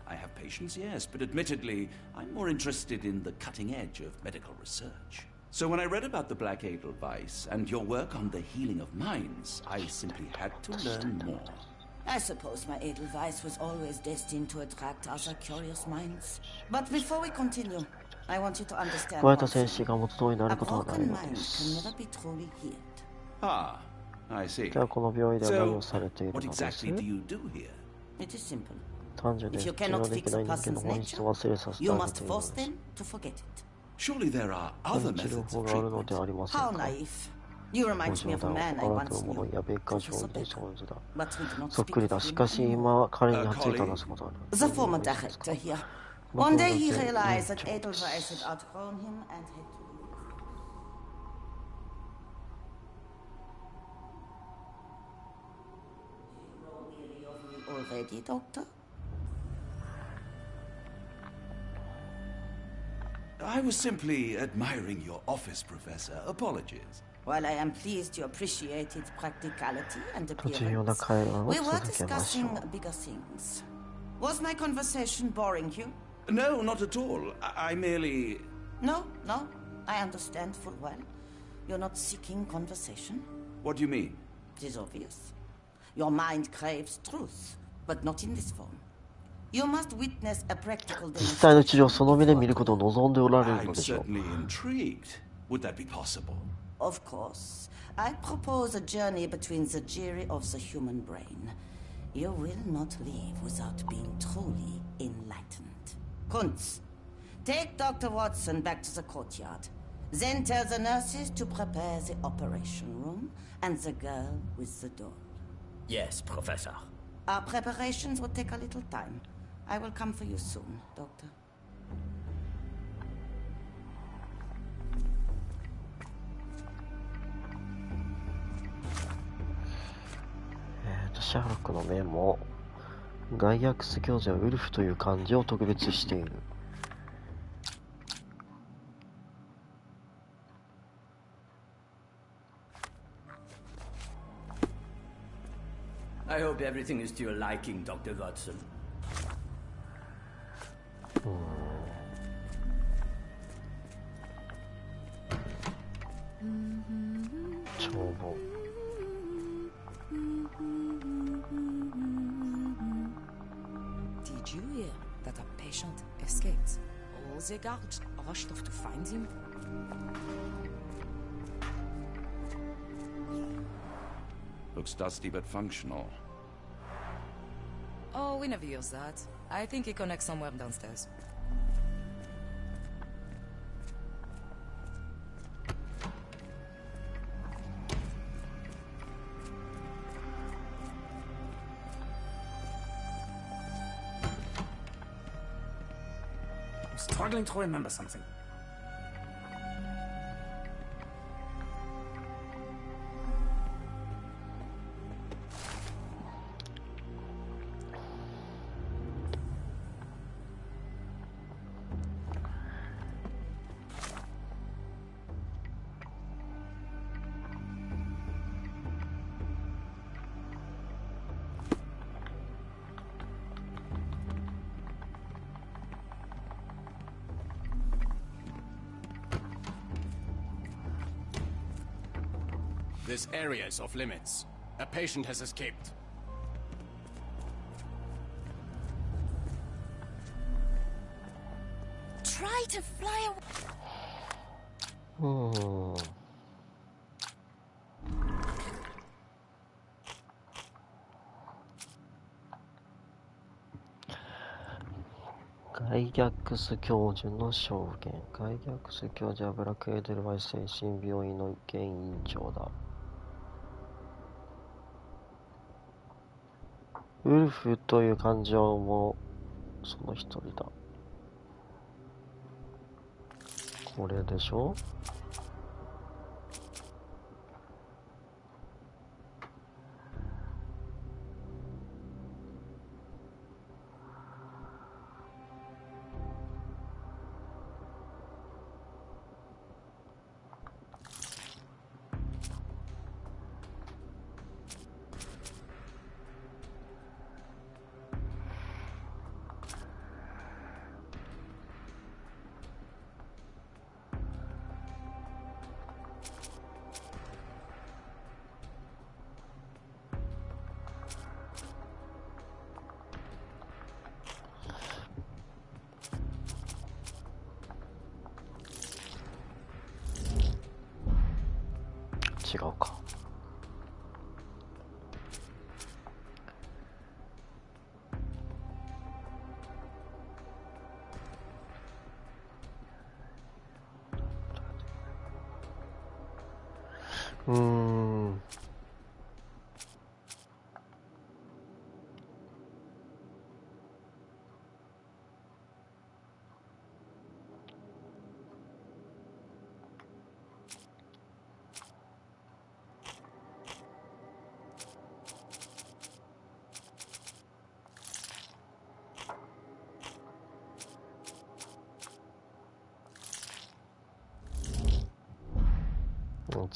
I have patients, yes, but admittedly, I'm more interested in the cutting edge of medical research. So when I read about the Black Edelweiss and your work on the healing of minds, I simply had to learn more. I suppose my Edelweiss was always destined to attract other curious minds. But before we continue, I want you to understand 加え one た戦 thing. 士が元通りにな A ることはない broken の mind で can す。 never be truly healed. Ah, I see. ではこの病院では何 So, をされている what のです？ exactly do you do here? It is simple. 単純で If you 治療 cannot でき fix な a い人間の person's 本質 nature, を忘れさせて you あげ must ているの force です them to forget it. Surely there are 他 other に治療 methods 法 of があるの treatment. ではありません How か？ naive. You 工 remind me 場 of だ a man I あなた once のもの knew. やベッカー Professor 少年 Beck. 少女だ。 But we do not そっ speak くり of だ。 him しかし anymore. 今は彼に熱いと話すことがある。 The former director here. One day he realized that Edelweiss had outgrown him and had to leave. You know really of me already, Doctor? I was simply admiring your office, Professor. Apologies. While I am pleased you appreciate its practicality and 重要な appearance, 会話を we 続 were けましょ discussing う。 bigger things. Was my conversation boring you? No, not at all. I merely... No, I understand full well. You're not seeking conversation. What do you mean? It is obvious. Your mind craves truth, but not in this form. You must witness a practical 実際の治療を demonstration その目で見ることを望んでおられる I'm のでしょう。 certainly intrigued. Would that be possible? Of course. I propose a journey between the jury of the human brain. You will not leave without being truly enlightened. Kuntz, take Dr. Watson back to the courtyard. Then tell the nurses to prepare the operation room and the girl with the doll. Yes, Professor. Our preparations will take a little time. I will come for you soon, Doctor. シャーロックのメモ。ガイアックス教授はウルフという漢字を特別している。I hope everything is to your liking, Dr. Watson. 帳簿。Did you hear that a patient escaped? All the guards rushed off to find him. Looks dusty but functional. Oh, we never use that. I think it connects somewhere downstairs. I'm struggling to remember something. This area is off limits. A patient has escaped. Try to fly away. ガイアックス教授の証言。ガイアックス教授はブラックエーデルワイス精神病院の現院長だ。ウルフという感情もその一人だ。これでしょ。違うか。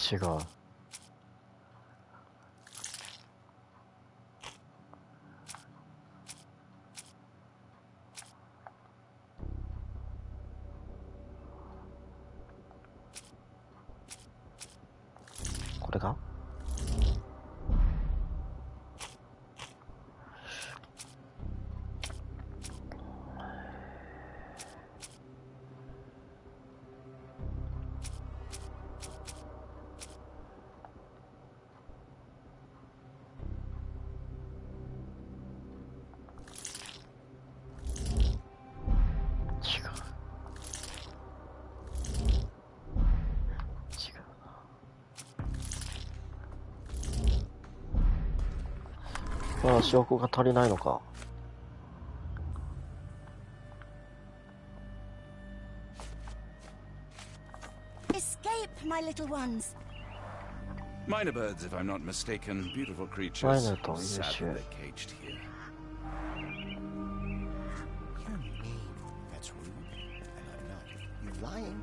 違う。これがああ、証拠が足りないのか。Escape, my little ones. Minor birds, if I'm not mistaken. Beautiful creatures. Minorという種。 Sadly, they're caged here. You mean that's rude? And I'm not. You're lying.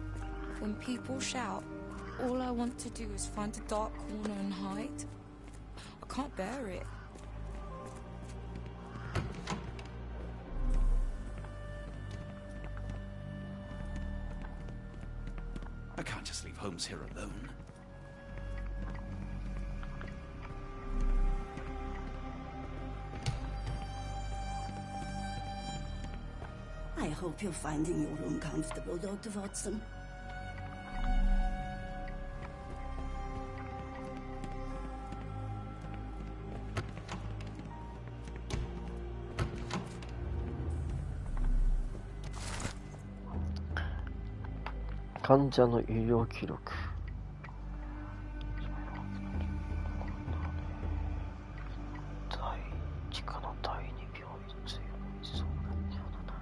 When people shout, all I want to do is find a dark corner and hide. I can't bear it. I can't just leave Holmes here alone. I hope you're finding your room comfortable, Dr. Watson.「患者の医療記録」第地下の第2病院強いそうなんだよな。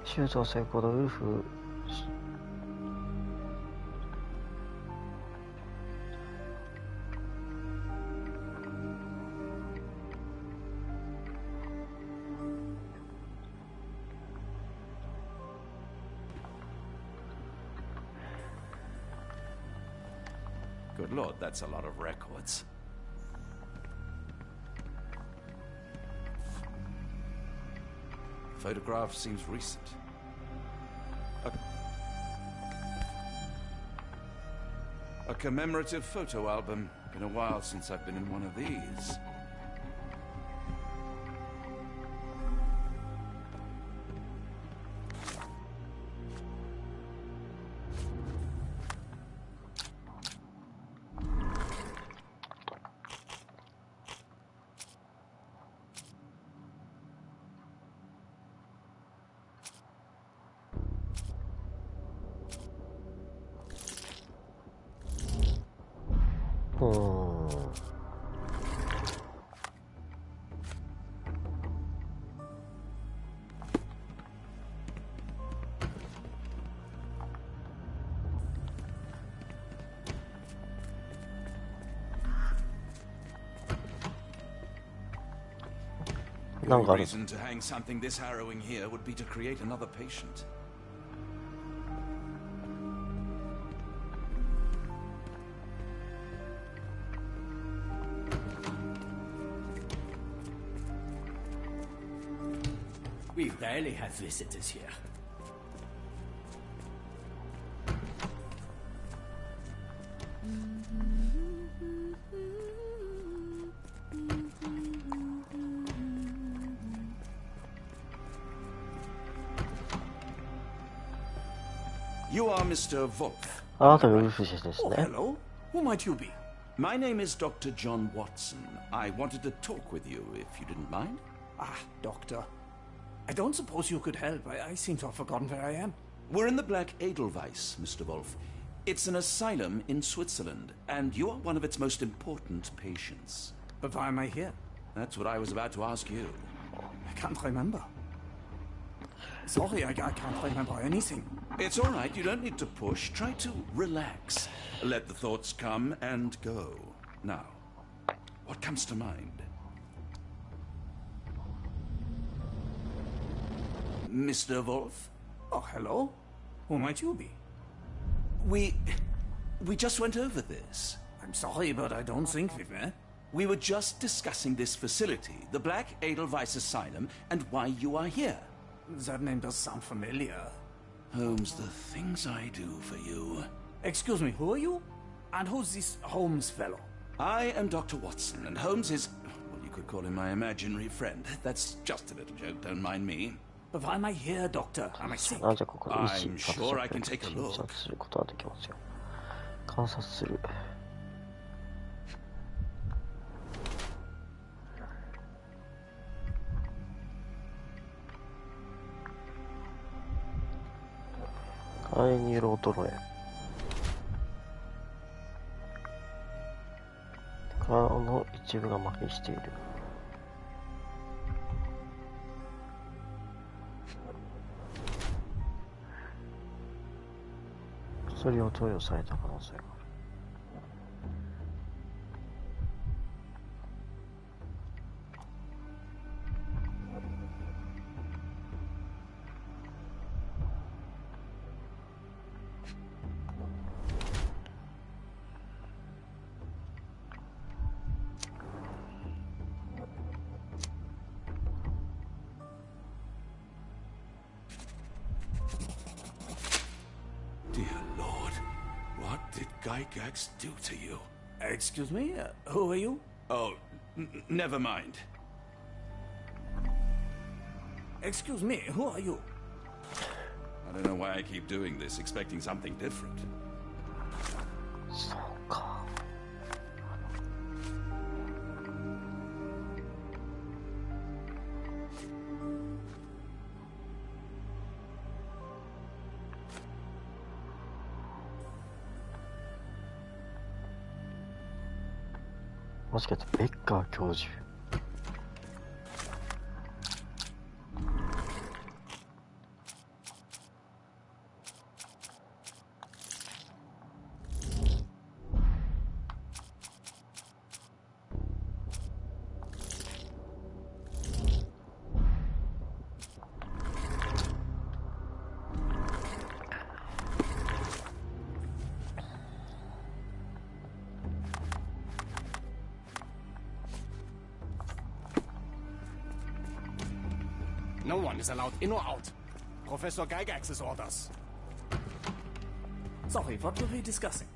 手術は成功だ。ウルフGood lord, that's a lot of records. Photograph seems recent. A commemorative photo album. Been a while since I've been in one of these. The only reason to hang something this harrowing here would be to create another patient. We rarely have visitors here. You are Mr. Wolf. あなたがウルフ氏ですね。 Hello. Who might you be? My name is Dr. John Watson. I wanted to talk with you, if you didn't mind. Ah, Doctor. I don't suppose you could help. I seem to have forgotten where I am. We're in the Black Edelweiss, Mr. Wolf. It's an asylum in Switzerland, and you are one of its most important patients. But why am I here? That's what I was about to ask you. I can't remember. Sorry, I can't remember anything. It's all right. You don't need to push. Try to relax. Let the thoughts come and go. Now, what comes to mind? Mr. Wolf? Oh, hello. Who might you be? We just went over this. I'm sorry, but I don't think we've met. We were just discussing this facility, the Black Edelweiss Asylum, and why you are here. That name does sound familiar. Holmes, the things I do for you. Excuse me, who are you? And who's this Holmes fellow? I am Dr. Watson, and Holmes is, well, you could call him my imaginary friend. That's just a little joke, don't mind me. But why am I here, Doctor? Am I sick? じゃあここで医師 I'm sure I can take a 診 look. 察することができますよ。観察する。肺による衰え。体の一部が麻痺している。薬を投与された可能性がある。Dear Lord, what did Gygax do to you? Excuse me? Who are you? Oh, never mind. Excuse me, who are you? I don't know why I keep doing this, expecting something different. そうか。もしかしてベッカー教授。No one is allowed in or out. Professor Gygax's orders. Sorry, what were we discussing?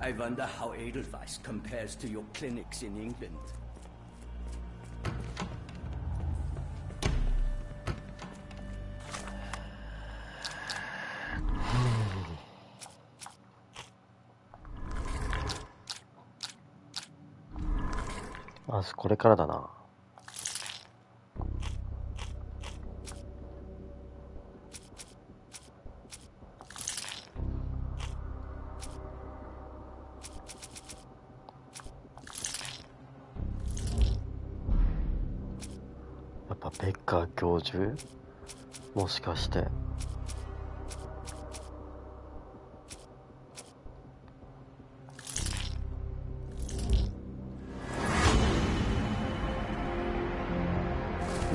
I wonder how Edelweiss compares to your clinics in England.まずこれからだな。やっぱベッカー教授？もしかして。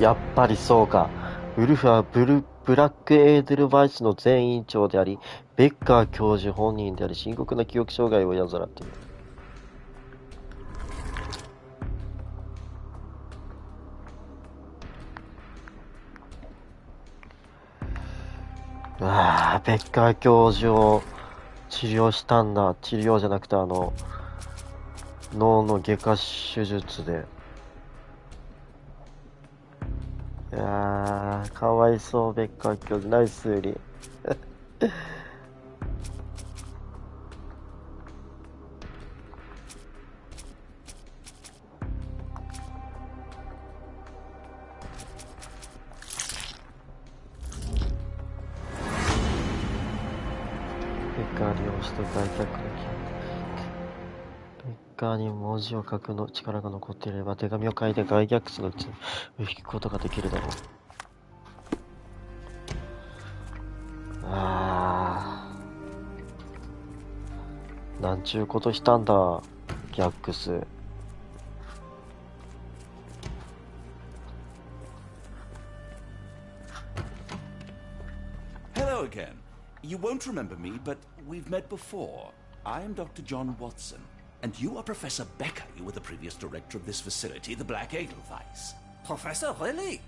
やっぱりそうか。ウルフはブラックエーデルバイスの前委員長であり、ベッカー教授本人であり、深刻な記憶障害を患っている。ベッカー教授を治療したんだ。治療じゃなくて脳の外科手術で。いやー、かわいそう、ベッカー教授。ナイスウリ。ベッカー利用して売却のベッカーに文字を書くの力が残っていれば手紙を書いて外逆種のうちを引くことができるだろう。なんちゅうことしたんだ、ギャックス。Hello again. You won't remember me, but we've met before. I am Dr. John Watson, and you are Professor Becker. You were the previous director of this facility, the Black Edelweiss. Professor, really?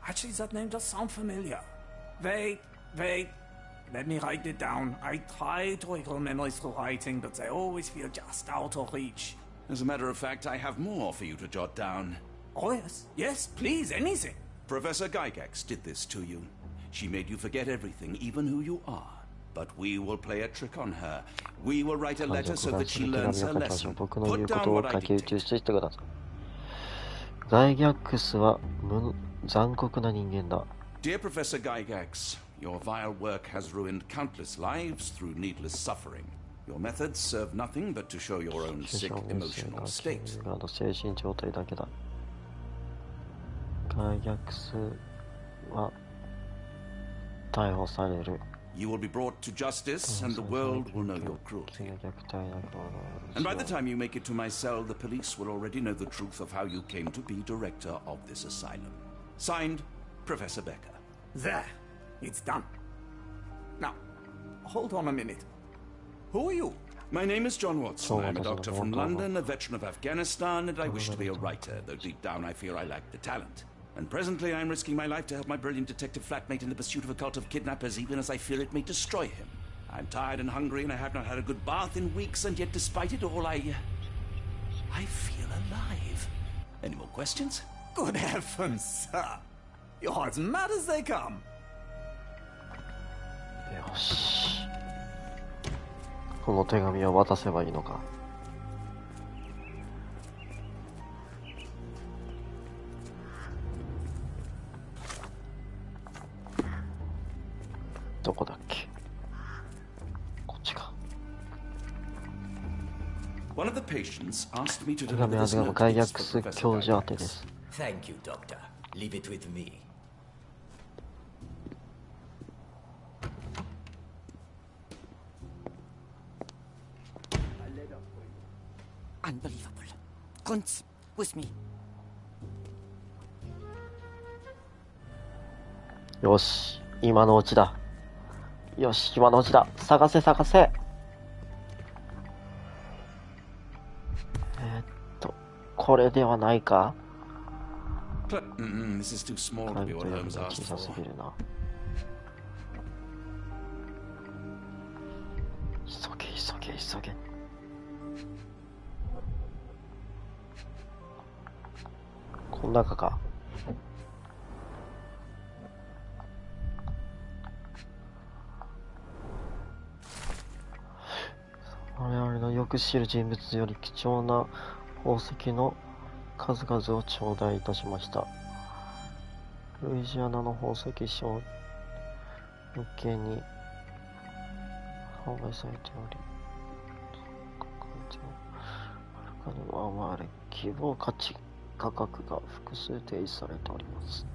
Actually, that name does sound familiar. Wait. Let me write it down. I try to recall memories through writing, but they always feel just out of reach. As a matter of fact, I have more for you to jot down. Oh, yes. Yes, please, anything. Professor Gygax did this to you. She made you forget everything, even who you are. But we will play a trick on her. We will write a letter so that she learns her lesson. 僕の言うことを書き写してください。ガイギャックスは残酷な人間だ。Dear Professor Gygax, your vile work has ruined countless lives through needless suffering. Your methods serve nothing but to show your own sick emotional state. 精神状態だけだ。ガイギャックスは逮捕される。You will be brought to justice, and the world will know your cruelty. And by the time you make it to my cell, the police will already know the truth of how you came to be director of this asylum. Signed, Professor Becker. There. It's done. Now, hold on a minute. Who are you? My name is John Watson. I'm a doctor from London, a veteran of Afghanistan, and I wish to be a writer, though deep down I fear I lack the talent. And presently I'm risking my life to help my brilliant detective flatmate in the pursuit of a cult of kidnappers, even as I fear it may destroy him. I'm tired and hungry, and I have not had a good bath in weeks, and yet despite it all, I feel alive. Any more questions? Good heavens, sir. You're as mad as they come. よし。この手紙を渡せばいいのか。どこだっけ。こっちか。One of the patients asked me to 手紙預かるガイギャックス教授宛てです。Thank you, Doctor. Leave it with me. Unbelievable. Kunz, with me. よし、今のうちだ。よし、今のうちだ。探せ探せ。これではないか。This is too small to be what Holmes asked for. 小さすぎるな。急げ急げ急げ。この中か。我々のよく知る人物より貴重な宝石の数々を頂戴いたしました。ルイジアナの宝石商物件に販売されており、はるかに上回る希望価値価格が複数提示されております。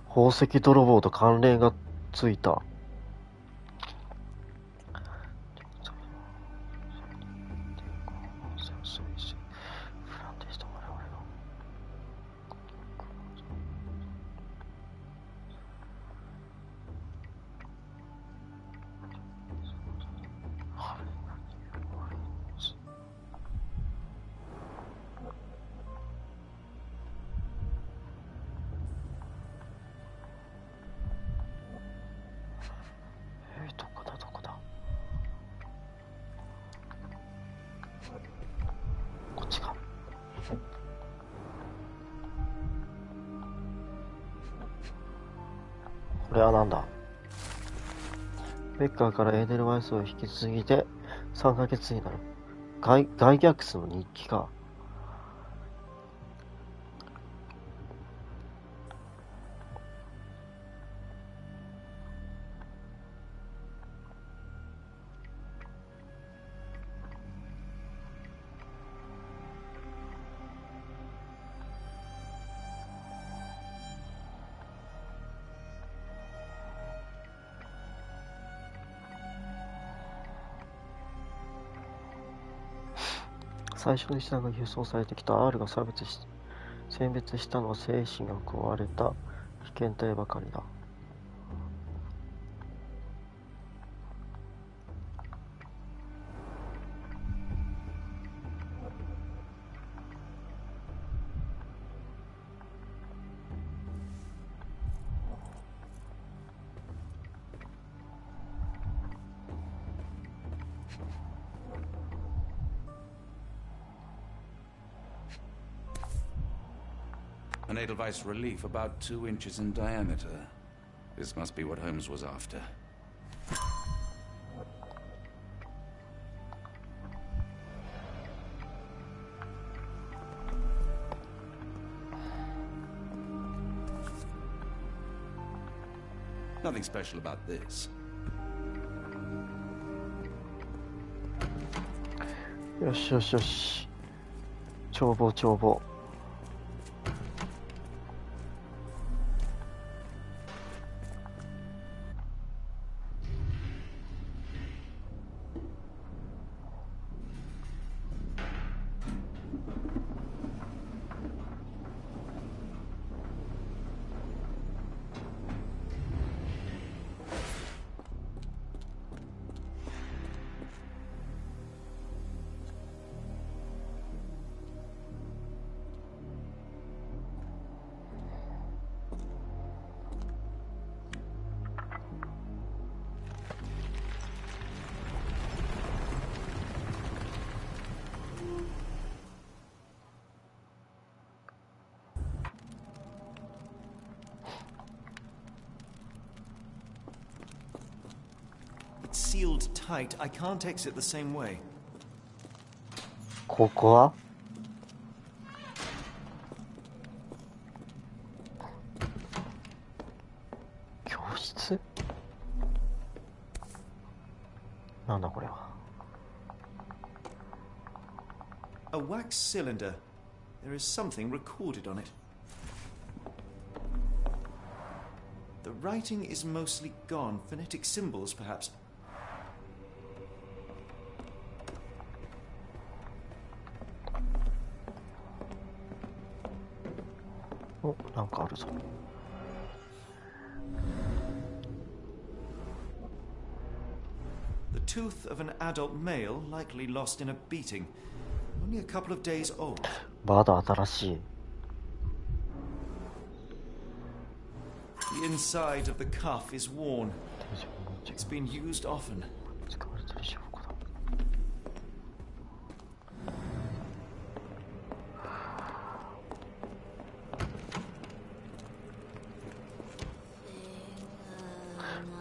宝石泥棒と関連がついた。どこだ。こっちか。これはなんだ。ベッカーからエーデルワイスを引き継ぎで3ヶ月になる。ガイギャックスの日記か。最初に死体が輸送されてきた R が選別したのは精神が壊れた被験体ばかりだ。An Edelweiss relief about 2 inches in diameter. This must be what Holmes was after. Nothing special about this. よしよしよし。帳簿帳簿。Sealed tight. I can't exit the same way. ここは教室？なんだこれは。A wax cylinder. There is something recorded on it. The writing is mostly gone. Phonetic symbols, perhaps. お、なんかあるぞ。The tooth of an adult male, likely lost in a beating. Only a couple of days old. まだ新しい。The inside of the cuff is worn. It's been used often. 使われてる証拠だ。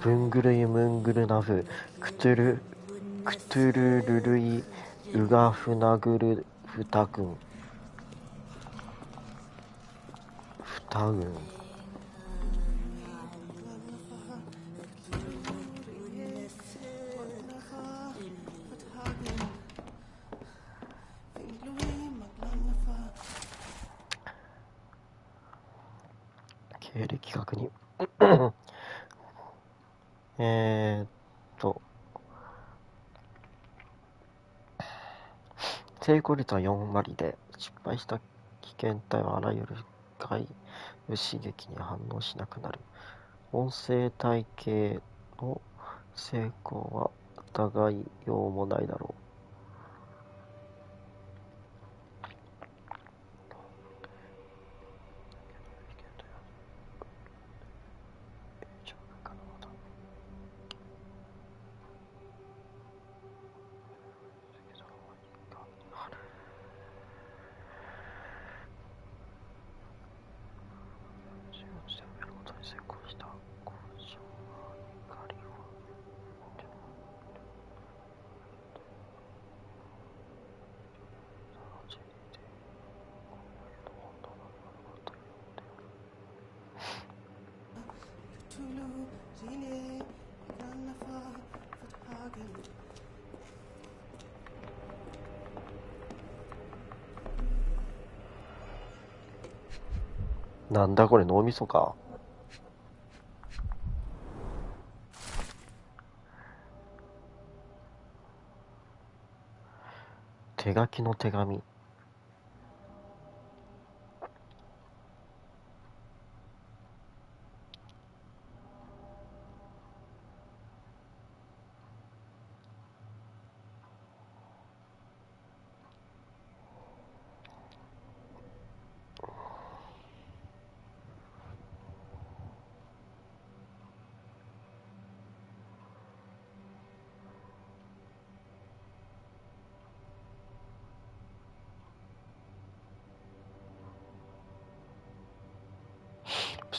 ブングルイムングルナフクトゥルルルイウガフナグルフタ軍フタ軍経歴確認成功率は4割で、失敗した危険体はあらゆる外部刺激に反応しなくなる。音声体系の成功は疑いようもないだろう。なんだこれ、脳みそか。手書きの手紙。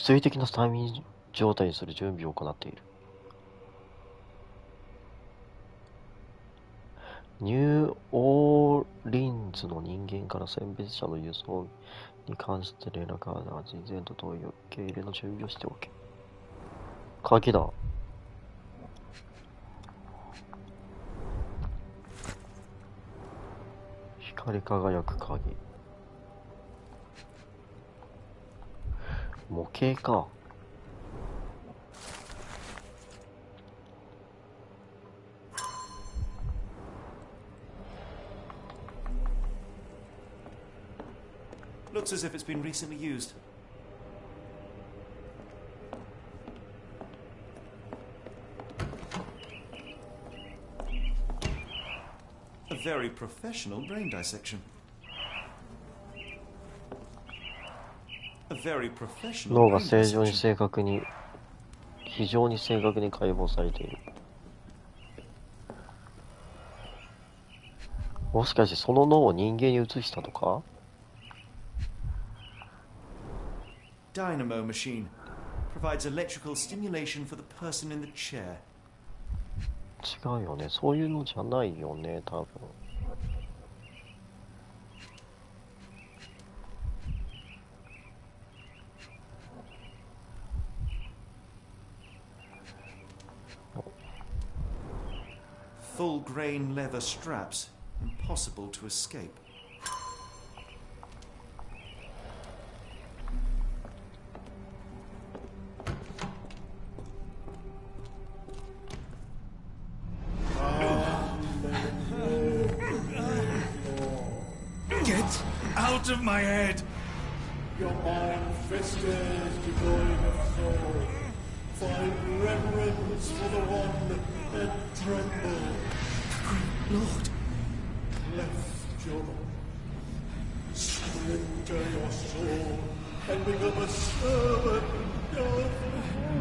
水的な催眠状態にする準備を行っている。ニューオーリンズの人間から選別者の輸送に関して連絡があるが、事前と同意を受け入れの準備をしておけ。鍵だ。光り輝く鍵。模型か。Looks as if it's been recently used. A very professional brain dissection. A very professional 脳が brain 非常に dissection. 正確に解剖されている。もしかしてその脳を人間に移したとか？ Dynamo machine provides electrical stimulation for the person in the chair. 違うよね。そういうのじゃないよね、多分。Full grain leather straps, impossible to escape. Get out of my head! Your mind festers, devoid of soul. Find reverence for the one and tremble. Lord! Cleft your splinter your soul and become a servant of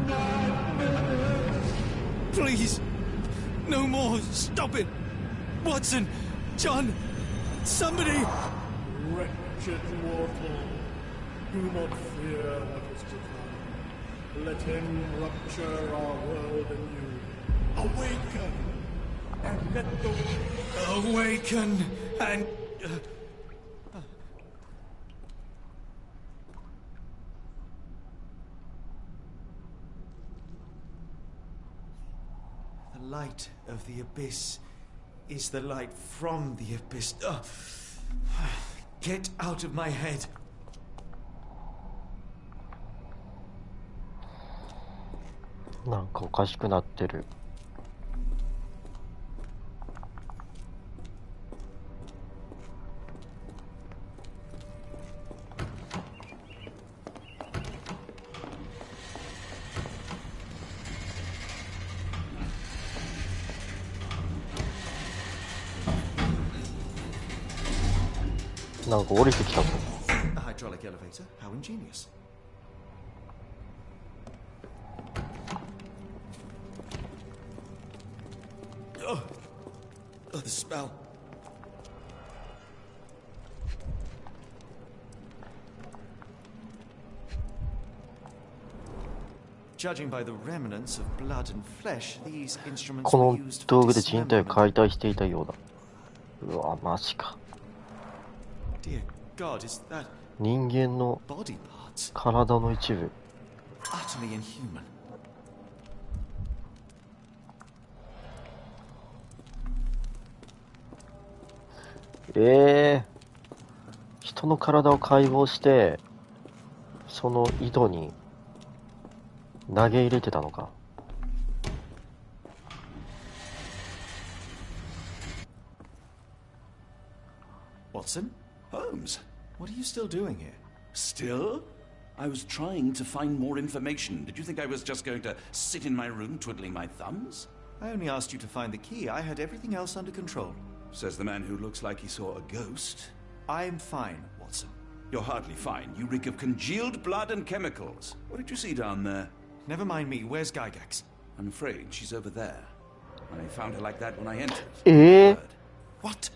madness. Please! No more! Stop it! Watson! John! Somebody! Wretched mortal, do not fear what is to come. Let him rupture our world anew. Awaken! And let the... Awaken and... The light of the abyss is the light from the abyss. Get out of my head. なんかおかしくなってる。なんか降りてきたぞ。A hydraulic elevator? How ingenious. Oh, the smell. Judging by the remnants of blood and flesh, these instruments こ were の used 道 for 具で人体を dismemberment. 解体していたようだ。うわ、マジか。 Dear God, is that 人間の body parts? 体の一部。 Utterly inhuman. 人の体を解剖してその井戸に投げ入れてたのか。 Watson? Holmes, what are you still doing here? Still? I was trying to find more information. Did you think I was just going to sit in my room twiddling my thumbs? I only asked you to find the key. I had everything else under control. Says the man who looks like he saw a ghost. I'm fine, Watson. You're hardly fine. You reek of congealed blood and chemicals. What did you see down there? Never mind me. Where's Gygax? I'm afraid she's over there. I found her like that when I entered. What?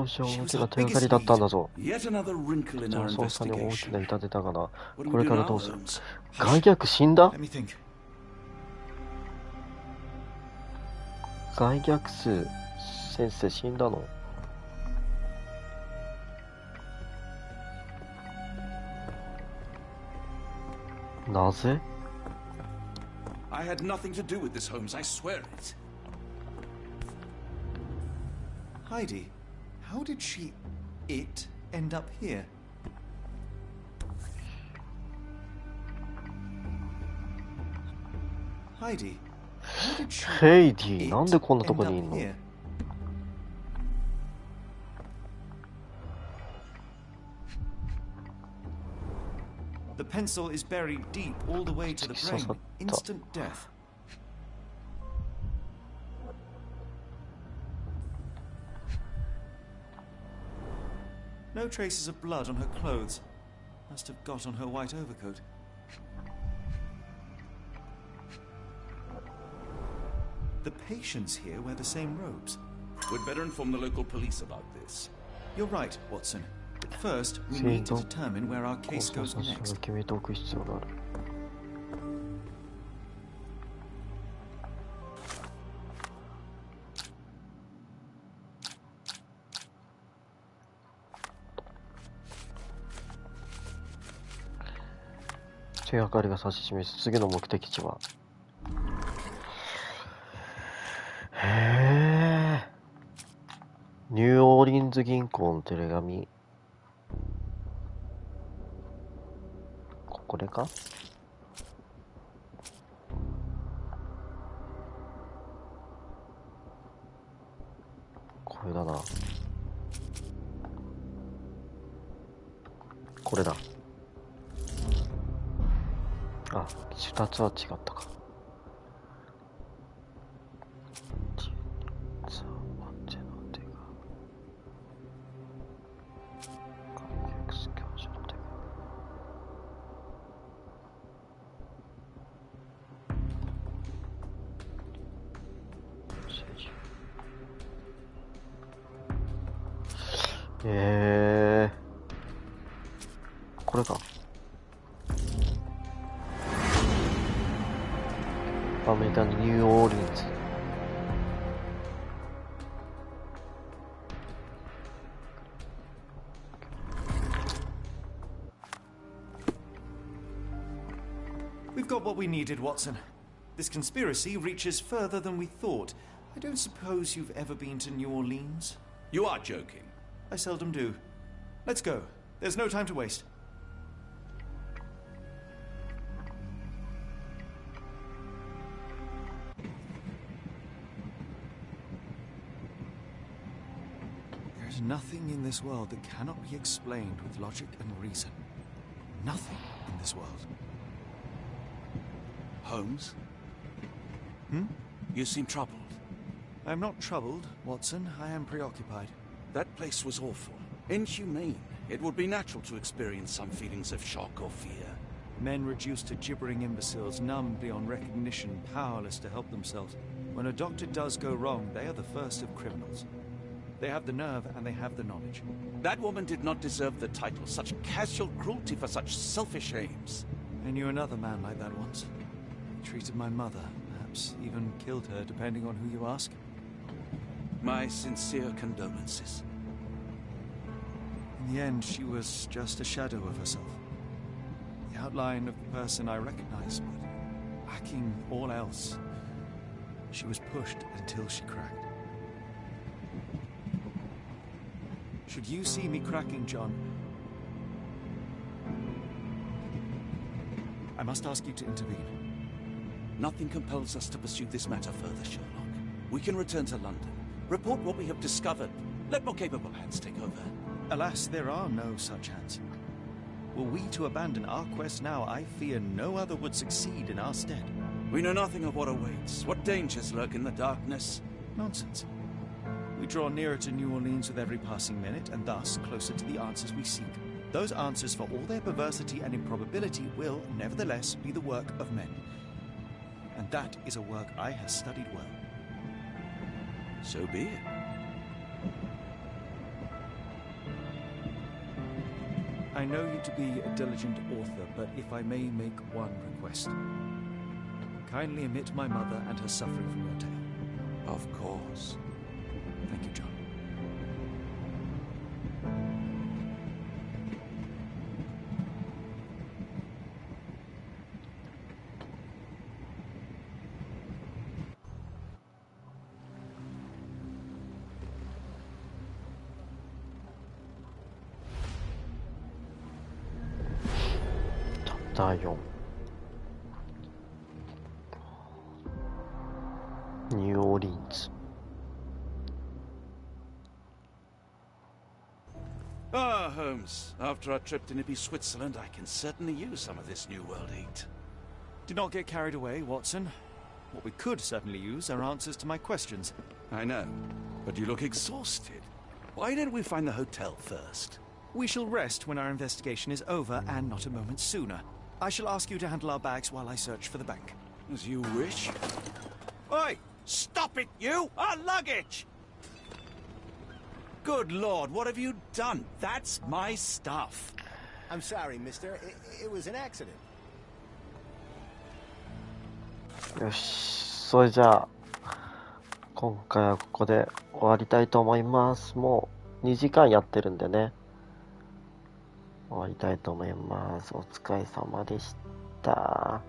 少々大きな手がかりだったんだぞ。 Yet another wrinkle in じゃ our あ捜査に大き investigation. な痛手だがな。 What do こ we れ do から now, どうする？ Holmes? ガギャク死んだ？ Let me think. ガイギャクス先生死んだの？なぜ？ I had nothing to do with this, Holmes. I swear it. Heidi, how did it end up here? Heidi, how didヘイディ、なんでこんなとこにいんの？ here? The pencil is buried deep all the way to the brain. Instant death. No traces of blood on her clothes. Must have got on her white overcoat. The patients here wear the same robes. We'd better inform the local police about this. You're right, Watson. But first, we need to determine where our case goes next. 決めておく必要がある。手がかりが指し示す次の目的地は。へえ。ニューオーリンズ銀行のテレ紙。これか？これだな。これだ。あ、2つは違ったか。これか。アメリカのニューオーリンズ。We've got what we needed, Watson. This conspiracy reaches further than we thought. I don't suppose you've ever been to New Orleans? You are joking. I seldom do. Let's go. There's no time to waste. There's nothing in this world that cannot be explained with logic and reason. Nothing in this world. Holmes? Hmm? You seem troubled. I'm not troubled, Watson. I am preoccupied. That place was awful. Inhumane. It would be natural to experience some feelings of shock or fear. Men reduced to gibbering imbeciles, numbed beyond recognition, powerless to help themselves. When a doctor does go wrong, they are the first of criminals. They have the nerve and they have the knowledge. That woman did not deserve the title. Such casual cruelty for such selfish aims. I knew another man like that once. He treated my mother, perhaps even killed her, depending on who you ask. My sincere condolences. In the end, she was just a shadow of herself. The outline of the person I recognized, but lacking all else. She was pushed until she cracked. Should you see me cracking, John, I must ask you to intervene. Nothing compels us to pursue this matter further, Sherlock. We can return to London, report what we have discovered. Let more capable hands take over. Alas, there are no such hands. Were we to abandon our quest now, I fear no other would succeed in our stead. We know nothing of what awaits, what dangers lurk in the darkness. Nonsense. We draw nearer to New Orleans with every passing minute, and thus closer to the answers we seek. Those answers, for all their perversity and improbability, will, nevertheless, be the work of men. And that is a work I have studied well. So be it. I know you to be a diligent author, but if I may make one request. Kindly omit my mother and her suffering from your tale. Of course. Thank you, John. Chapter 4 New Orleans. Ah, Holmes. After our trip to nippy Switzerland, I can certainly use some of this New World heat. Do not get carried away, Watson. What we could certainly use are answers to my questions. I know, but you look exhausted. Why don't we find the hotel first? We shall rest when our investigation is over, and not a moment sooner. I shall ask you to handle our bags while I search for the bank. As you wish. Oi! Stop it, you! Our luggage! Good Lord, what have you done? That's my stuff. I'm sorry, mister. It was an accident. よし、それじゃあ今回はここで終わりたいと思います。もう2時間やってるんでね、終わりたいと思います。お疲れ様でした。